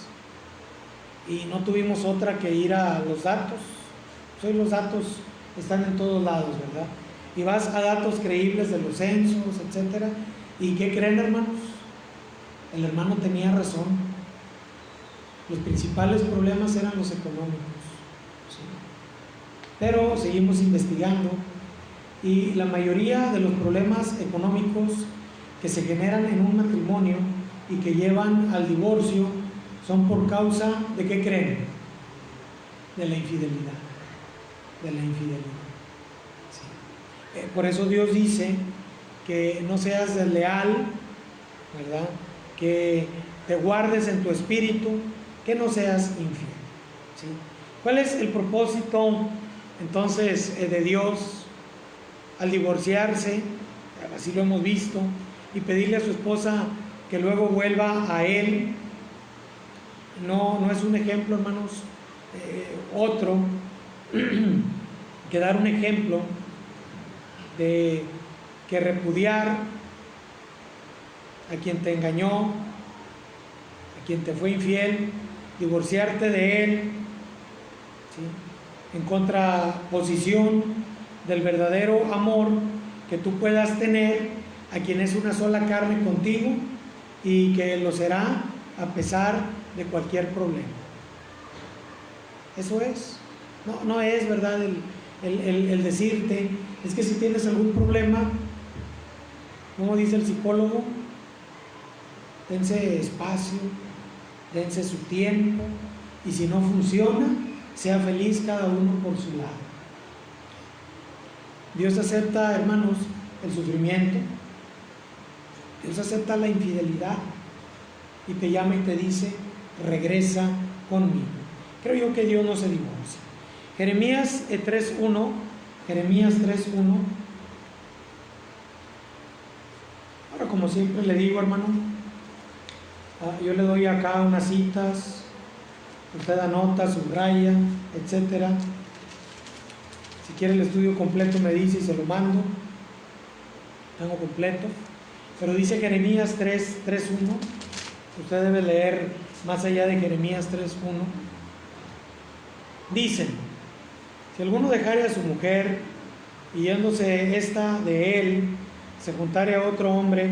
Speaker 1: y no tuvimos otra que ir a los datos. Hoy los datos están en todos lados, ¿verdad? Y vas a datos creíbles de los censos, etcétera. ¿Y qué creen, hermanos? El hermano tenía razón. Los principales problemas eran los económicos, ¿sí? Pero seguimos investigando y la mayoría de los problemas económicos que se generan en un matrimonio y que llevan al divorcio son por causa de, ¿qué creen? De la infidelidad. De la infidelidad. Sí. Por eso Dios dice que no seas desleal, ¿verdad? Que te guardes en tu espíritu, que no seas infiel, ¿sí? ¿Cuál es el propósito entonces de Dios al divorciarse? Así lo hemos visto, y pedirle a su esposa que luego vuelva a él. No es un ejemplo, hermanos, otro que dar un ejemplo de que repudiar a quien te engañó, a quien te fue infiel, divorciarte de él, ¿sí? En contraposición del verdadero amor que tú puedas tener a quien es una sola carne contigo y que lo será a pesar de cualquier problema. Eso es. No es, ¿verdad?, el decirte, es que si tienes algún problema, como dice el psicólogo, dense espacio, dense su tiempo, y si no funciona, sea feliz cada uno por su lado. Dios acepta, hermanos, el sufrimiento. Dios acepta la infidelidad y te llama y te dice: regresa conmigo. Creo yo que Dios no se divorcia. Jeremías 3:1. Jeremías 3:1. Ahora, como siempre le digo, hermano, yo le doy acá unas citas, usted anota, subraya, etcétera. Si quiere el estudio completo me dice y se lo mando. Tengo completo. Pero dice Jeremías 3:1. Usted debe leer más allá de Jeremías 3:1. Dice: si alguno dejare a su mujer y yéndose ésta de él, se juntare a otro hombre,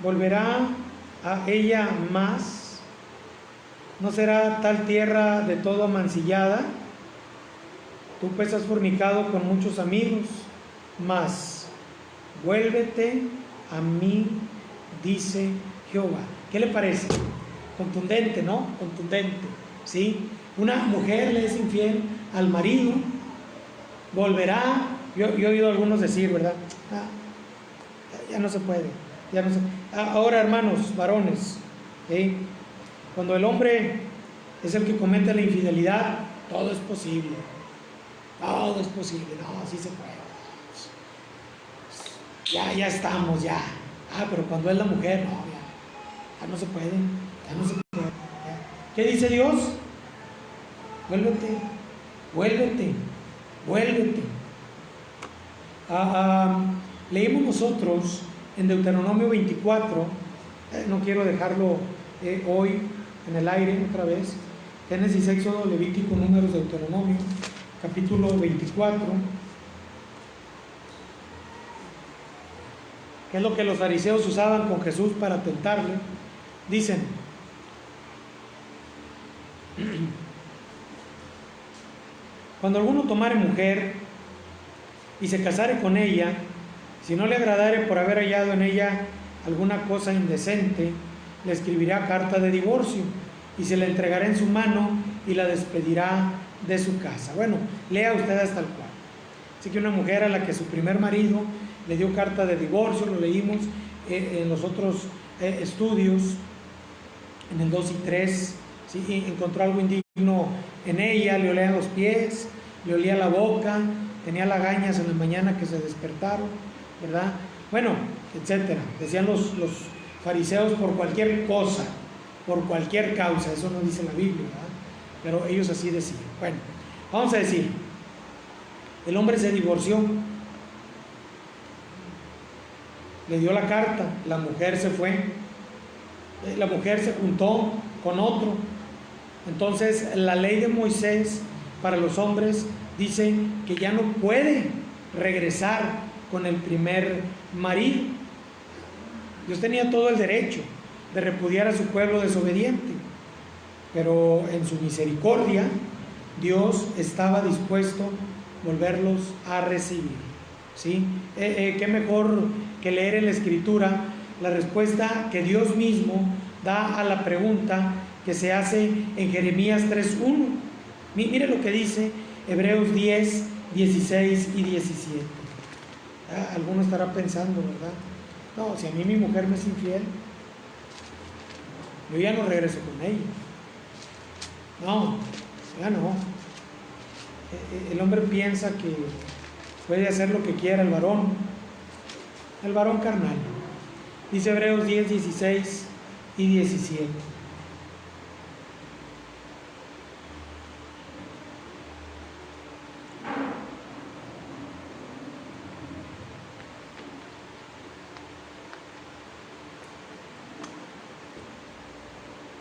Speaker 1: volverá a ella más, ¿no será tal tierra de todo amancillada? Tú pues has fornicado con muchos amigos, mas vuélvete a mí, dice Jehová. ¿Qué le parece? Contundente, ¿no? Contundente, ¿sí? Una mujer le es infiel al marido, volverá. Yo he oído a algunos decir, ¿verdad? Ya no se puede, ya no se... Ahora, hermanos, varones, ¿sí? Cuando el hombre es el que comete la infidelidad, todo es posible. Todo es posible, no, sí se puede. Ya estamos, ya. Pero cuando es la mujer, no, ya no se puede, ya no se puede. Ya. ¿Qué dice Dios? Vuélvete. Leímos nosotros en Deuteronomio 24, no quiero dejarlo hoy en el aire otra vez. Génesis, Éxodo, Levítico, Números, Deuteronomio, capítulo 24. que es lo que los fariseos usaban con Jesús para tentarle. Dicen, Cuando alguno tomare mujer y se casare con ella, si no le agradare por haber hallado en ella alguna cosa indecente, le escribirá carta de divorcio y se la entregará en su mano y la despedirá de su casa. Bueno, lea usted hasta el cual. Así que una mujer a la que su primer marido le dio carta de divorcio, lo leímos en los otros estudios, en el 2 y 3, ¿sí? Encontró algo indigno en ella, le olía los pies, le olía la boca, tenía lagañas en la mañana que se despertaron, ¿verdad? Bueno, etcétera. Decían los fariseos por cualquier cosa, por cualquier causa, eso no dice la Biblia, ¿verdad? Pero ellos así decían. Bueno, vamos a decir, el hombre se divorció, le dio la carta, la mujer se fue, la mujer se juntó con otro. Entonces la ley de Moisés para los hombres dice que ya no puede regresar con el primer marido. Dios tenía todo el derecho de repudiar a su pueblo desobediente, pero en su misericordia Dios estaba dispuesto a volverlos a recibir, ¿sí? ¿Qué mejor que leer en la Escritura la respuesta que Dios mismo da a la pregunta que se hace en Jeremías 3:1? Mire lo que dice Hebreos 10, 16 y 17. Alguno estará pensando, ¿verdad? No, si a mí mi mujer me es infiel, yo ya no regreso con ella. No, ya no. El hombre piensa que puede hacer lo que quiera el varón carnal. Dice Hebreos 10, 16 y 17.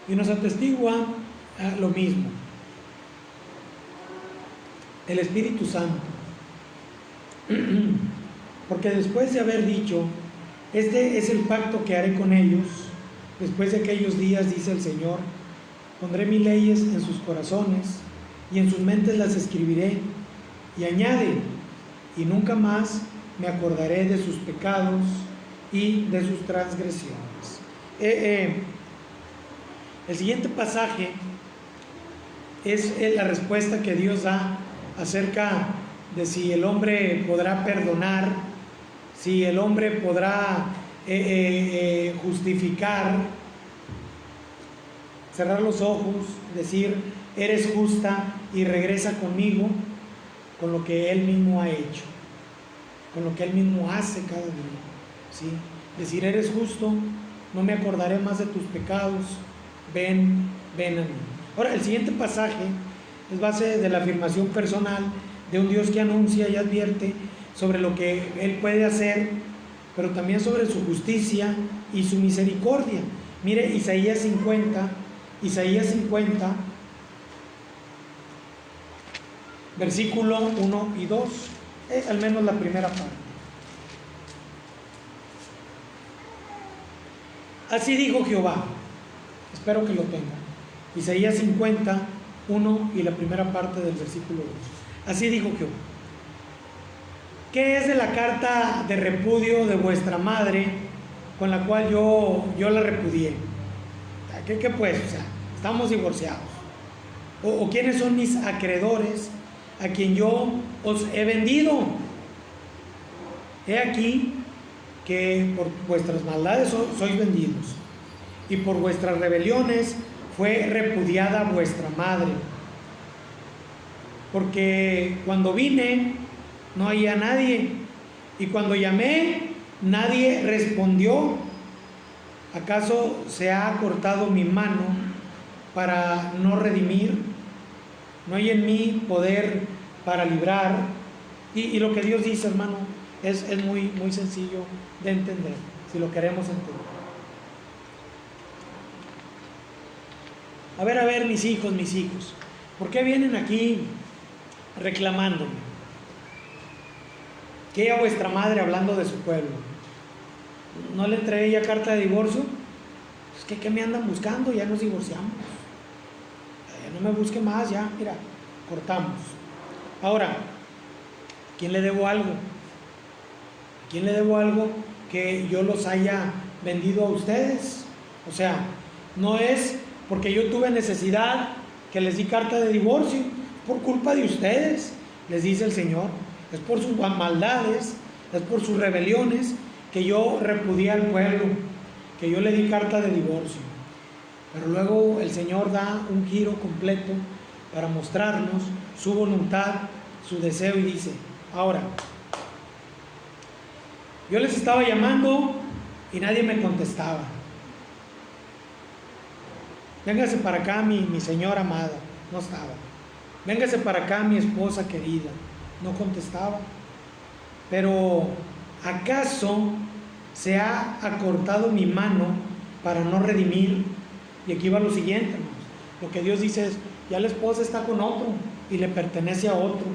Speaker 1: Y nos atestigua lo mismo el Espíritu Santo, porque después de haber dicho, este es el pacto que haré con ellos, después de aquellos días, dice el Señor, pondré mis leyes en sus corazones y en sus mentes las escribiré, y añade, y nunca más me acordaré de sus pecados y de sus transgresiones. El siguiente pasaje es la respuesta que Dios da acerca de si el hombre podrá perdonar, si el hombre podrá justificar, cerrar los ojos, decir, eres justa y regresa conmigo, con lo que Él mismo ha hecho, con lo que Él mismo hace cada día, ¿sí? Decir, eres justo, no me acordaré más de tus pecados, ven a mí. Ahora, el siguiente pasaje es base de la afirmación personal de un Dios que anuncia y advierte sobre lo que Él puede hacer, pero también sobre su justicia y su misericordia. Mire, Isaías 50, versículo 1 y 2, al menos la primera parte. Así dijo Jehová, espero que lo tengan. Isaías 50, 1 y la primera parte del versículo 2. Así dijo Jehová. ¿Qué es de la carta de repudio de vuestra madre con la cual yo la repudié? ¿Qué pues? O sea, estamos divorciados. ¿O quiénes son mis acreedores a quien yo os he vendido? He aquí que por vuestras maldades sois vendidos, y por vuestras rebeliones fue repudiada vuestra madre. Porque cuando vine no había nadie, y cuando llamé nadie respondió. ¿Acaso se ha cortado mi mano para no redimir? No hay en mí poder para librar. Y lo que Dios dice, hermano, es muy, muy sencillo de entender, si lo queremos entender. A ver, mis hijos, ¿por qué vienen aquí reclamándome? ¿Qué a vuestra madre hablando de su pueblo? ¿No le entregué ya carta de divorcio? Es que ¿qué me andan buscando? Ya nos divorciamos. Ya no me busque más, ya, mira, cortamos. Ahora, ¿a quién le debo algo? ¿A quién le debo algo que yo los haya vendido a ustedes? O sea, no es porque yo tuve necesidad que les di carta de divorcio, por culpa de ustedes, les dice el Señor. Es por sus maldades, es por sus rebeliones que yo repudié al pueblo, que yo le di carta de divorcio. Pero luego el Señor da un giro completo para mostrarnos su voluntad, su deseo, y dice: ahora, yo les estaba llamando y nadie me contestaba. Véngase para acá mi señora amada, no estaba. Véngase para acá mi esposa querida, no contestaba. Pero ¿acaso se ha acortado mi mano para no redimir? Y aquí va lo siguiente, hermanos. Lo que Dios dice es: ya la esposa está con otro y le pertenece a otro,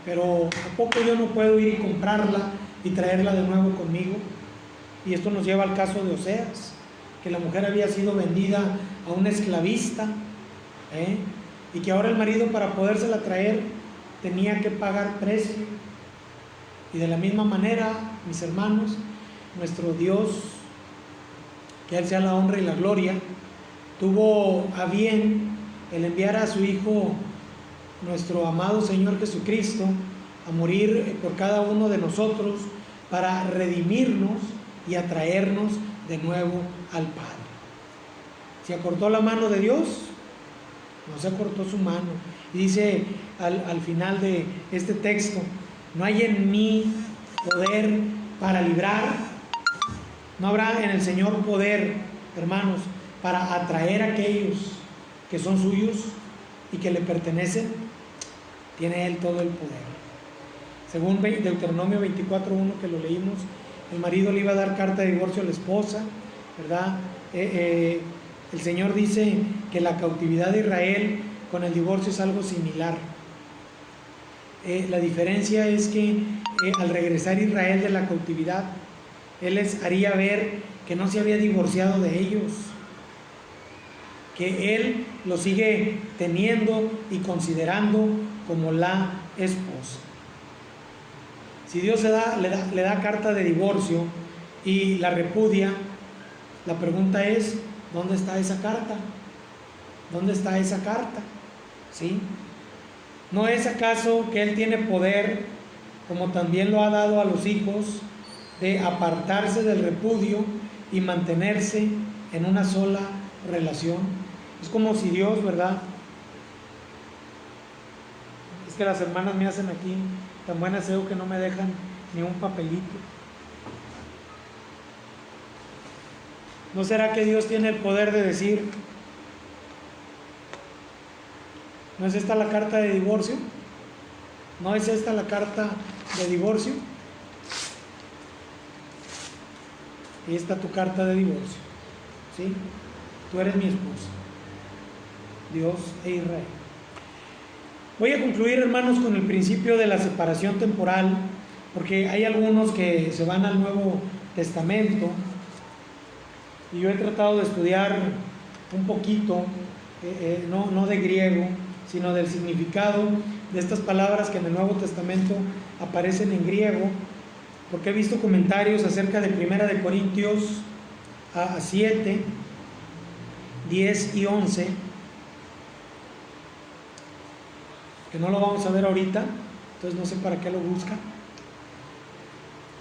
Speaker 1: pero ¿a poco yo no puedo ir y comprarla y traerla de nuevo conmigo? Y esto nos lleva al caso de Oseas, que la mujer había sido vendida a una esclavista, y que ahora el marido, para podérsela traer, tenía que pagar precio. Y de la misma manera, mis hermanos, nuestro Dios, que Él sea la honra y la gloria, tuvo a bien el enviar a su Hijo, nuestro amado Señor Jesucristo, a morir por cada uno de nosotros para redimirnos y atraernos de nuevo al Padre. ¿Se acortó la mano de Dios? No se acortó su mano. Y dice al final de este texto: no hay en mí poder para librar. No habrá en el Señor poder, hermanos, para atraer a aquellos que son suyos y que le pertenecen. Tiene Él todo el poder. Según Deuteronomio 24:1, que lo leímos, el marido le iba a dar carta de divorcio a la esposa, ¿verdad? El Señor dice que la cautividad de Israel con el divorcio es algo similar. La diferencia es que al regresar Israel de la cautividad, Él les haría ver que no se había divorciado de ellos, que Él los sigue teniendo y considerando como la esposa. Si Dios le da carta de divorcio y la repudia, la pregunta es: ¿dónde está esa carta? ¿Dónde está esa carta? ¿Sí? ¿No es acaso que Él tiene poder, como también lo ha dado a los hijos, de apartarse del repudio y mantenerse en una sola relación? Es como si Dios, ¿verdad? Es que las hermanas me hacen aquí tan buen aseo que no me dejan ni un papelito. ¿No será que Dios tiene el poder de decir: ¿no es esta la carta de divorcio? ¿No es esta la carta de divorcio? Y esta tu carta de divorcio, ¿sí? Tú eres mi esposa, Dios e Israel. Voy a concluir, hermanos, con el principio de la separación temporal, porque hay algunos que se van al Nuevo Testamento, y yo he tratado de estudiar un poquito, no de griego, sino del significado de estas palabras que en el Nuevo Testamento aparecen en griego, porque he visto comentarios acerca de 1 Corintios 7, 10 y 11, que no lo vamos a ver ahorita, entonces no sé para qué lo busca.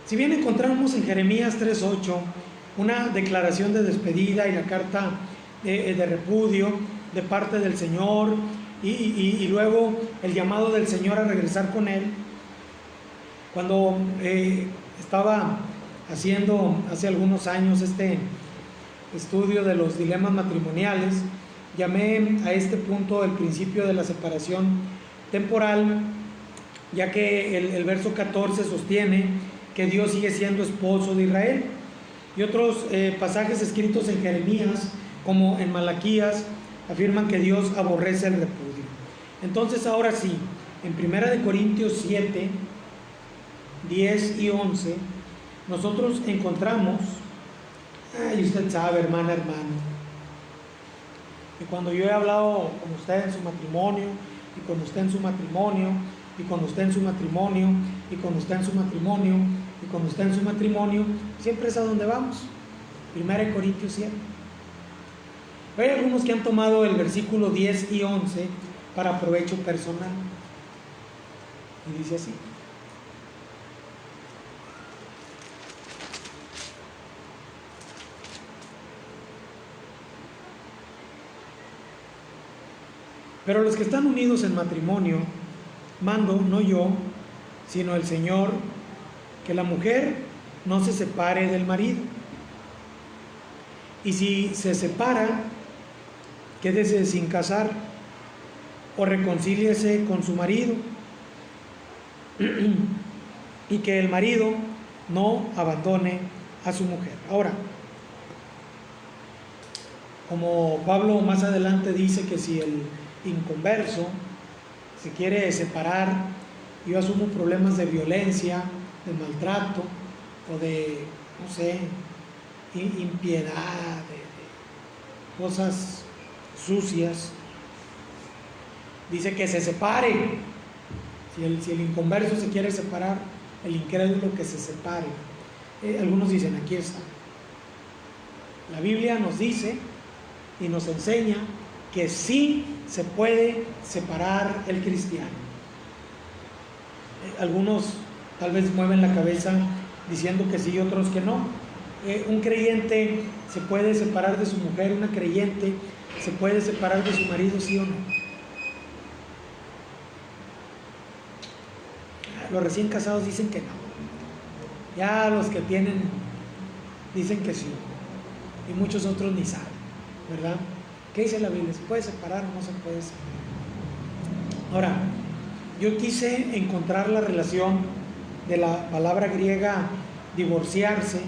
Speaker 1: Si bien encontramos en Jeremías 3:8 una declaración de despedida y la carta de repudio de parte del Señor, y luego el llamado del Señor a regresar con Él, cuando estaba haciendo hace algunos años este estudio de los dilemas matrimoniales, llamé a este punto el principio de la separación temporal, ya que el verso 14 sostiene que Dios sigue siendo esposo de Israel, y otros pasajes escritos en Jeremías, como en Malaquías, afirman que Dios aborrece el repudio. Entonces, ahora sí, en 1 Corintios 7, 10 y 11, nosotros encontramos, y usted sabe, hermano, que cuando yo he hablado con usted en su matrimonio, y cuando esté en su matrimonio, y cuando esté en su matrimonio, y cuando esté en su matrimonio, y cuando esté en su matrimonio, siempre es a donde vamos. 1 Corintios 7. Hay algunos que han tomado el versículo 10 y 11 para provecho personal. Y dice así: pero los que están unidos en matrimonio, mando, no yo, sino el Señor, que la mujer no se separe del marido. Y si se separa, quédese sin casar, o reconcíliese con su marido, y que el marido no abandone a su mujer. Ahora, como Pablo más adelante dice que si el inconverso se quiere separar, yo asumo problemas de violencia, de maltrato o de, no sé, impiedad, de cosas sucias, dice que se separe. Si el inconverso se quiere separar, el incrédulo que se separe. Algunos dicen, aquí está. La Biblia nos dice y nos enseña que sí se puede separar el cristiano. Algunos tal vez mueven la cabeza diciendo que sí y otros que no. Un creyente se puede separar de su mujer, una creyente se puede separar de su marido, sí o no. Los recién casados dicen que no. Ya los que tienen dicen que sí. Y muchos otros ni saben, ¿verdad? ¿Qué dice la Biblia? ¿Se puede separar o no se puede separar? Ahora, yo quise encontrar la relación de la palabra griega divorciarse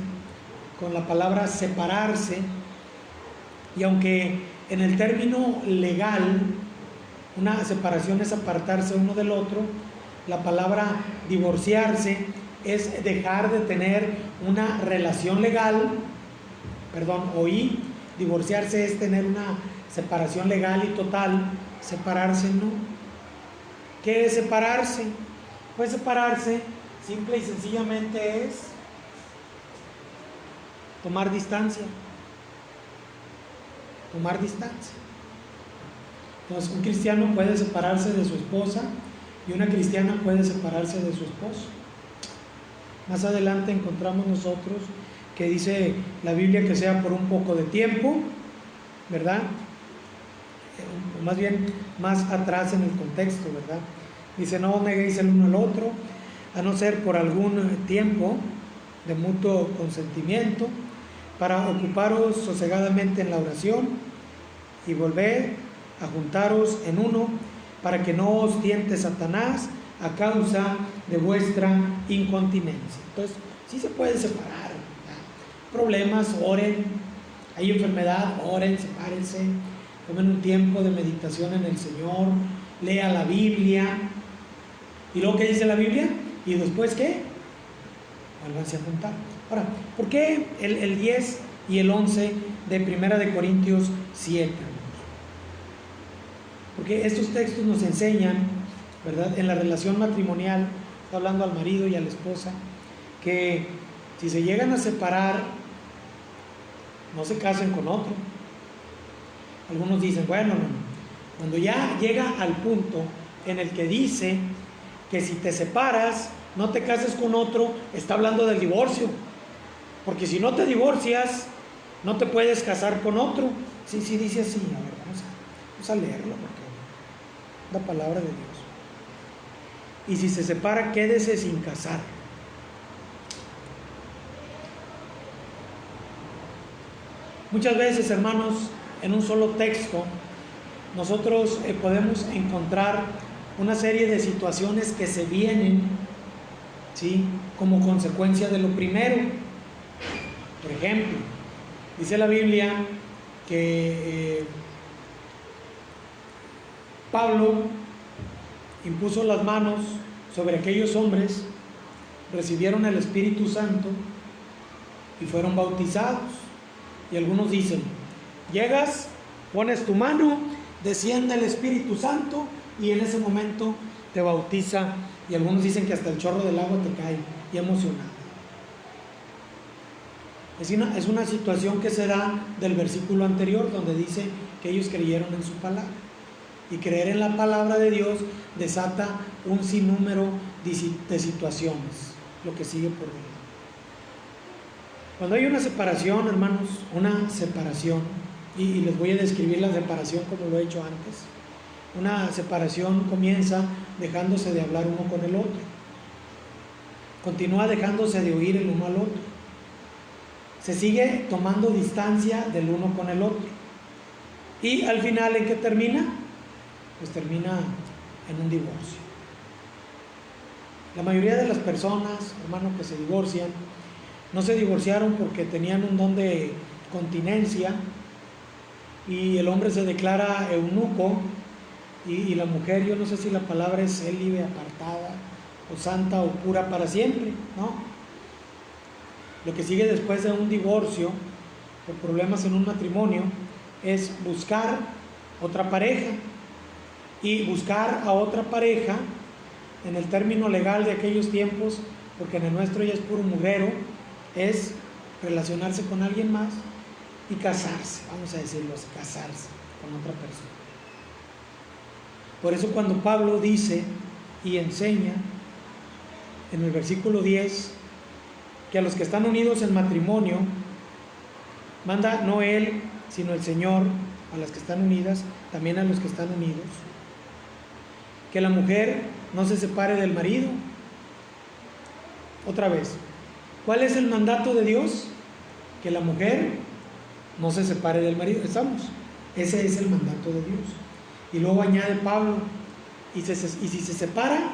Speaker 1: con la palabra separarse, y aunque en el término legal una separación es apartarse uno del otro, la palabra divorciarse es dejar de tener una relación legal, divorciarse es tener una separación legal y total. Separarse no. ¿Qué es separarse? Pues separarse simple y sencillamente es tomar distancia. Tomar distancia. Entonces, un cristiano puede separarse de su esposa y una cristiana puede separarse de su esposo. Más adelante encontramos nosotros que dice la Biblia que sea por un poco de tiempo, ¿verdad? Más bien, más atrás en el contexto, ¿verdad? Dice, no os neguéis el uno al otro, a no ser por algún tiempo de mutuo consentimiento, para ocuparos sosegadamente en la oración y volver a juntaros en uno, para que no os tiente Satanás a causa de vuestra incontinencia. Entonces, sí se puede separar, ¿verdad? Problemas, oren. Hay enfermedad, oren, sepárense, tomen un tiempo de meditación en el Señor, lea la Biblia. ¿Y luego qué dice la Biblia? ¿Y después qué? Vuélvanse a juntar. Ahora, ¿por qué el 10 y el 11 de 1 Corintios 7? Porque estos textos nos enseñan, ¿verdad?, en la relación matrimonial, está hablando al marido y a la esposa, que si se llegan a separar, no se casen con otro. Algunos dicen, bueno, no, cuando ya llega al punto en el que dice que si te separas, no te cases con otro, está hablando del divorcio. Porque si no te divorcias, no te puedes casar con otro. Sí, dice así. A ver, vamos a leerlo, porque es la palabra de Dios. Y si se separa, quédese sin casar. Muchas veces, hermanos, en un solo texto, nosotros podemos encontrar una serie de situaciones que se vienen, ¿sí?, como consecuencia de lo primero. Por ejemplo, dice la Biblia que Pablo impuso las manos sobre aquellos hombres, recibieron el Espíritu Santo y fueron bautizados. Y algunos dicen, llegas, pones tu mano desciende el Espíritu Santo y en ese momento te bautiza, y algunos dicen que hasta el chorro del agua te cae, y emocionado. Es una situación que se da del versículo anterior, donde dice que ellos creyeron en su palabra. Y creer en la palabra de Dios desata un sinnúmero de situaciones, lo que sigue por venir. Cuando hay una separación, hermanos, una separación, y les voy a describir la separación como lo he hecho antes. Una separación comienza dejándose de hablar uno con el otro. Continúa dejándose de oír el uno al otro. Se sigue tomando distancia del uno con el otro. Y al final, ¿en qué termina? Pues termina en un divorcio. La mayoría de las personas, hermanos, que se divorcian, no se divorciaron porque tenían un don de continencia y el hombre se declara eunuco y la mujer, yo no sé si la palabra es célibe, apartada o santa o pura para siempre, ¿no? Lo que sigue después de un divorcio por problemas en un matrimonio es buscar otra pareja, y buscar a otra pareja en el término legal de aquellos tiempos, porque en el nuestro ya es puro mugrero, es relacionarse con alguien más y casarse, vamos a decirlo así, casarse con otra persona. Por eso cuando Pablo dice y enseña en el versículo 10 que a los que están unidos en matrimonio manda no él, sino el Señor a las que están unidas, también a los que están unidos, que la mujer no se separe del marido. Otra vez, ¿cuál es el mandato de Dios? Que la mujer no se separe del marido. ¿Estamos? Ese es el mandato de Dios. Y luego añade Pablo, y si se separa,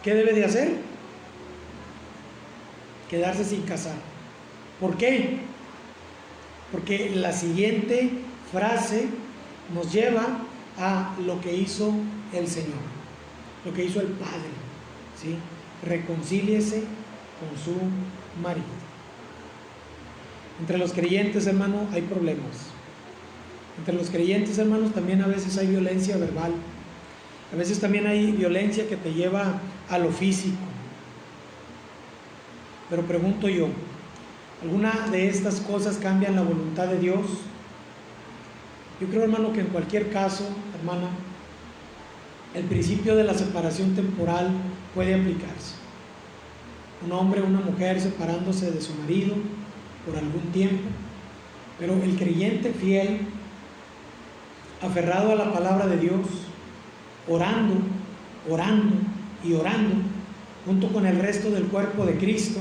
Speaker 1: ¿qué debe de hacer? Quedarse sin casar. ¿Por qué? Porque la siguiente frase nos lleva a lo que hizo el Señor, lo que hizo el Padre, ¿sí? Reconcíliese con su marido. Entre los creyentes, hermano, hay problemas. Entre los creyentes, hermanos, también a veces hay violencia verbal. A veces también hay violencia que te lleva a lo físico. Pero pregunto yo, ¿alguna de estas cosas cambian la voluntad de Dios? Yo creo, hermano, que en cualquier caso, hermana, el principio de la separación temporal puede aplicarse. Un hombre o una mujer separándose de su marido por algún tiempo, pero el creyente fiel, aferrado a la palabra de Dios, orando y orando, junto con el resto del cuerpo de Cristo,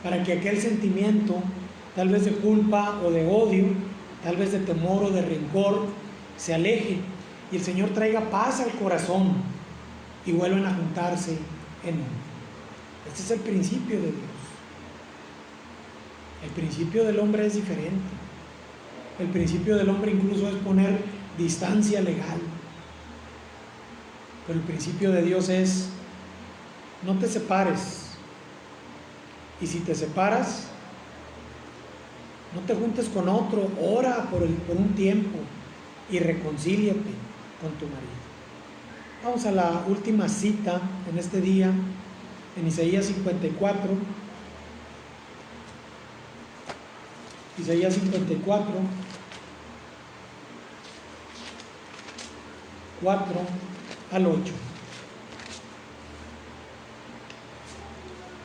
Speaker 1: para que aquel sentimiento, tal vez de culpa o de odio, tal vez de temor o de rencor, se aleje y el Señor traiga paz al corazón y vuelvan a juntarse en uno. Este es el principio de Dios. El principio del hombre es diferente. El principio del hombre incluso es poner distancia legal. Pero el principio de Dios es: no te separes. Y si te separas, no te juntes con otro, ora por un tiempo y reconcíliate con tu marido. Vamos a la última cita en este día, en Isaías 54. Isaías 54, 4 al 8.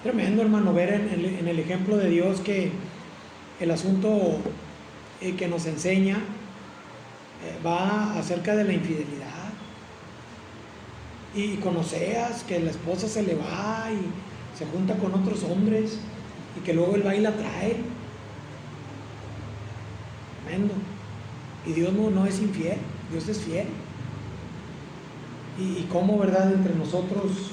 Speaker 1: Tremendo, hermano, ver en el ejemplo de Dios que el asunto que nos enseña va acerca de la infidelidad. Y con Oseas, que la esposa se le va y se junta con otros hombres y que luego él va y la trae. Tremendo. Y Dios no es infiel, Dios es fiel. Y cómo, ¿verdad?, entre nosotros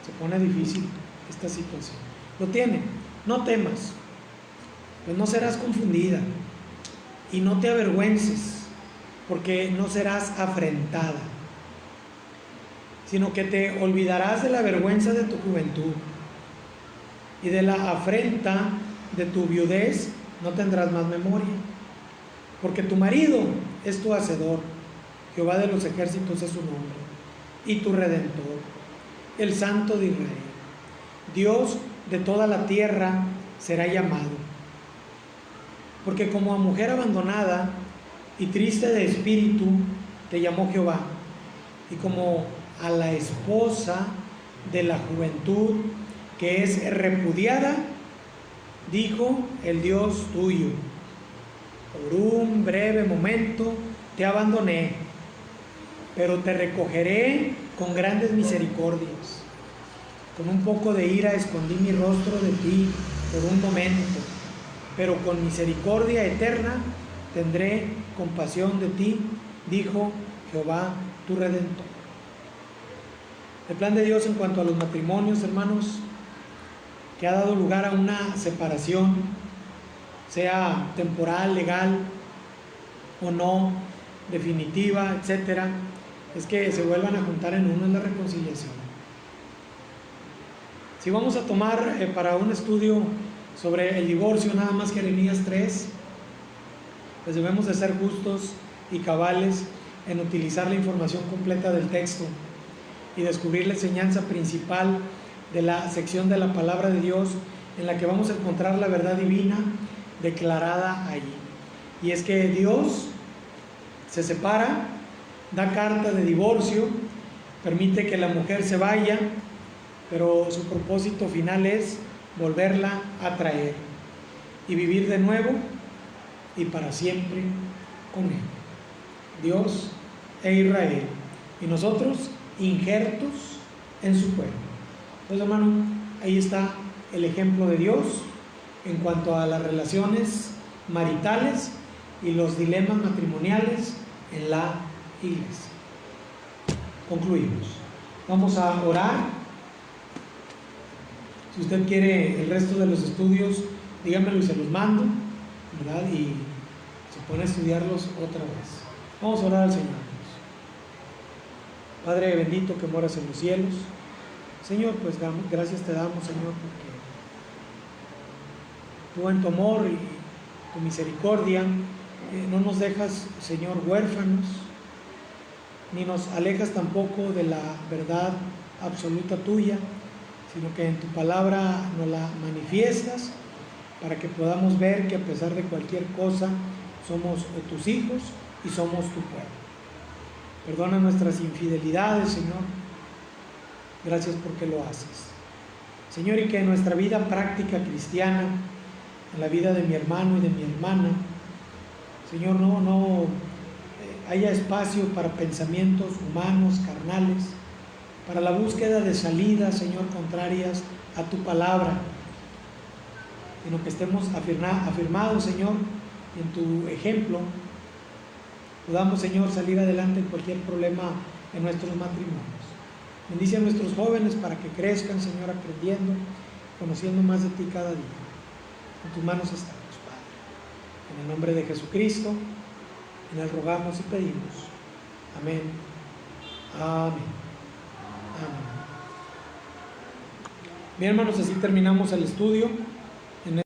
Speaker 1: se pone difícil esta situación. Lo tiene, no temas, pues no serás confundida y no te avergüences, porque no serás afrentada, sino que te olvidarás de la vergüenza de tu juventud y de la afrenta de tu viudez no tendrás más memoria, porque tu marido es tu hacedor, Jehová de los ejércitos es su nombre, y tu redentor, el Santo de Israel. Dios de toda la tierra será llamado. Porque como a mujer abandonada y triste de espíritu te llamó Jehová, y como a la esposa de la juventud que es repudiada, dijo el Dios tuyo: por un breve momento te abandoné, pero te recogeré con grandes misericordias. Con un poco de ira escondí mi rostro de ti por un momento, pero con misericordia eterna tendré compasión de ti, dijo Jehová tu Redentor. El plan de Dios en cuanto a los matrimonios, hermanos, que ha dado lugar a una separación, sea temporal, legal o no, definitiva, etcétera, es que se vuelvan a juntar en uno, en la reconciliación. Si vamos a tomar para un estudio sobre el divorcio nada más Jeremías 3, pues debemos de ser justos y cabales en utilizar la información completa del texto y descubrir la enseñanza principal de la sección de la palabra de Dios en la que vamos a encontrar la verdad divina declarada allí. Y es que Dios se separa, da carta de divorcio, permite que la mujer se vaya, pero su propósito final es volverla a traer y vivir de nuevo y para siempre con Él. Dios e Israel, y nosotros injertos en su pueblo. Entonces, hermano, ahí está el ejemplo de Dios en cuanto a las relaciones maritales y los dilemas matrimoniales en la iglesia. Concluimos. Vamos a orar. Si usted quiere el resto de los estudios, dígamelo y se los mando, ¿verdad? Y se pone a estudiarlos otra vez. Vamos a orar al Señor. Padre bendito que moras en los cielos, Señor, pues gracias te damos, Señor, porque tú en tu amor y tu misericordia no nos dejas, Señor, huérfanos, ni nos alejas tampoco de la verdad absoluta tuya, sino que en tu palabra nos la manifiestas para que podamos ver que a pesar de cualquier cosa somos tus hijos y somos tu pueblo. Perdona nuestras infidelidades, Señor. Gracias porque lo haces. Señor, y que en nuestra vida práctica cristiana, en la vida de mi hermano y de mi hermana, Señor, no haya espacio para pensamientos humanos, carnales, para la búsqueda de salidas, Señor, contrarias a tu palabra, sino que estemos afirmados, Señor, en tu ejemplo, podamos, Señor, salir adelante en cualquier problema en nuestros matrimonios. Bendice a nuestros jóvenes para que crezcan, Señor, aprendiendo, conociendo más de ti cada día. En tus manos estamos, Padre. En el nombre de Jesucristo, en Él rogamos y pedimos. Amén. Amén. Amén. Bien, hermanos, así terminamos el estudio.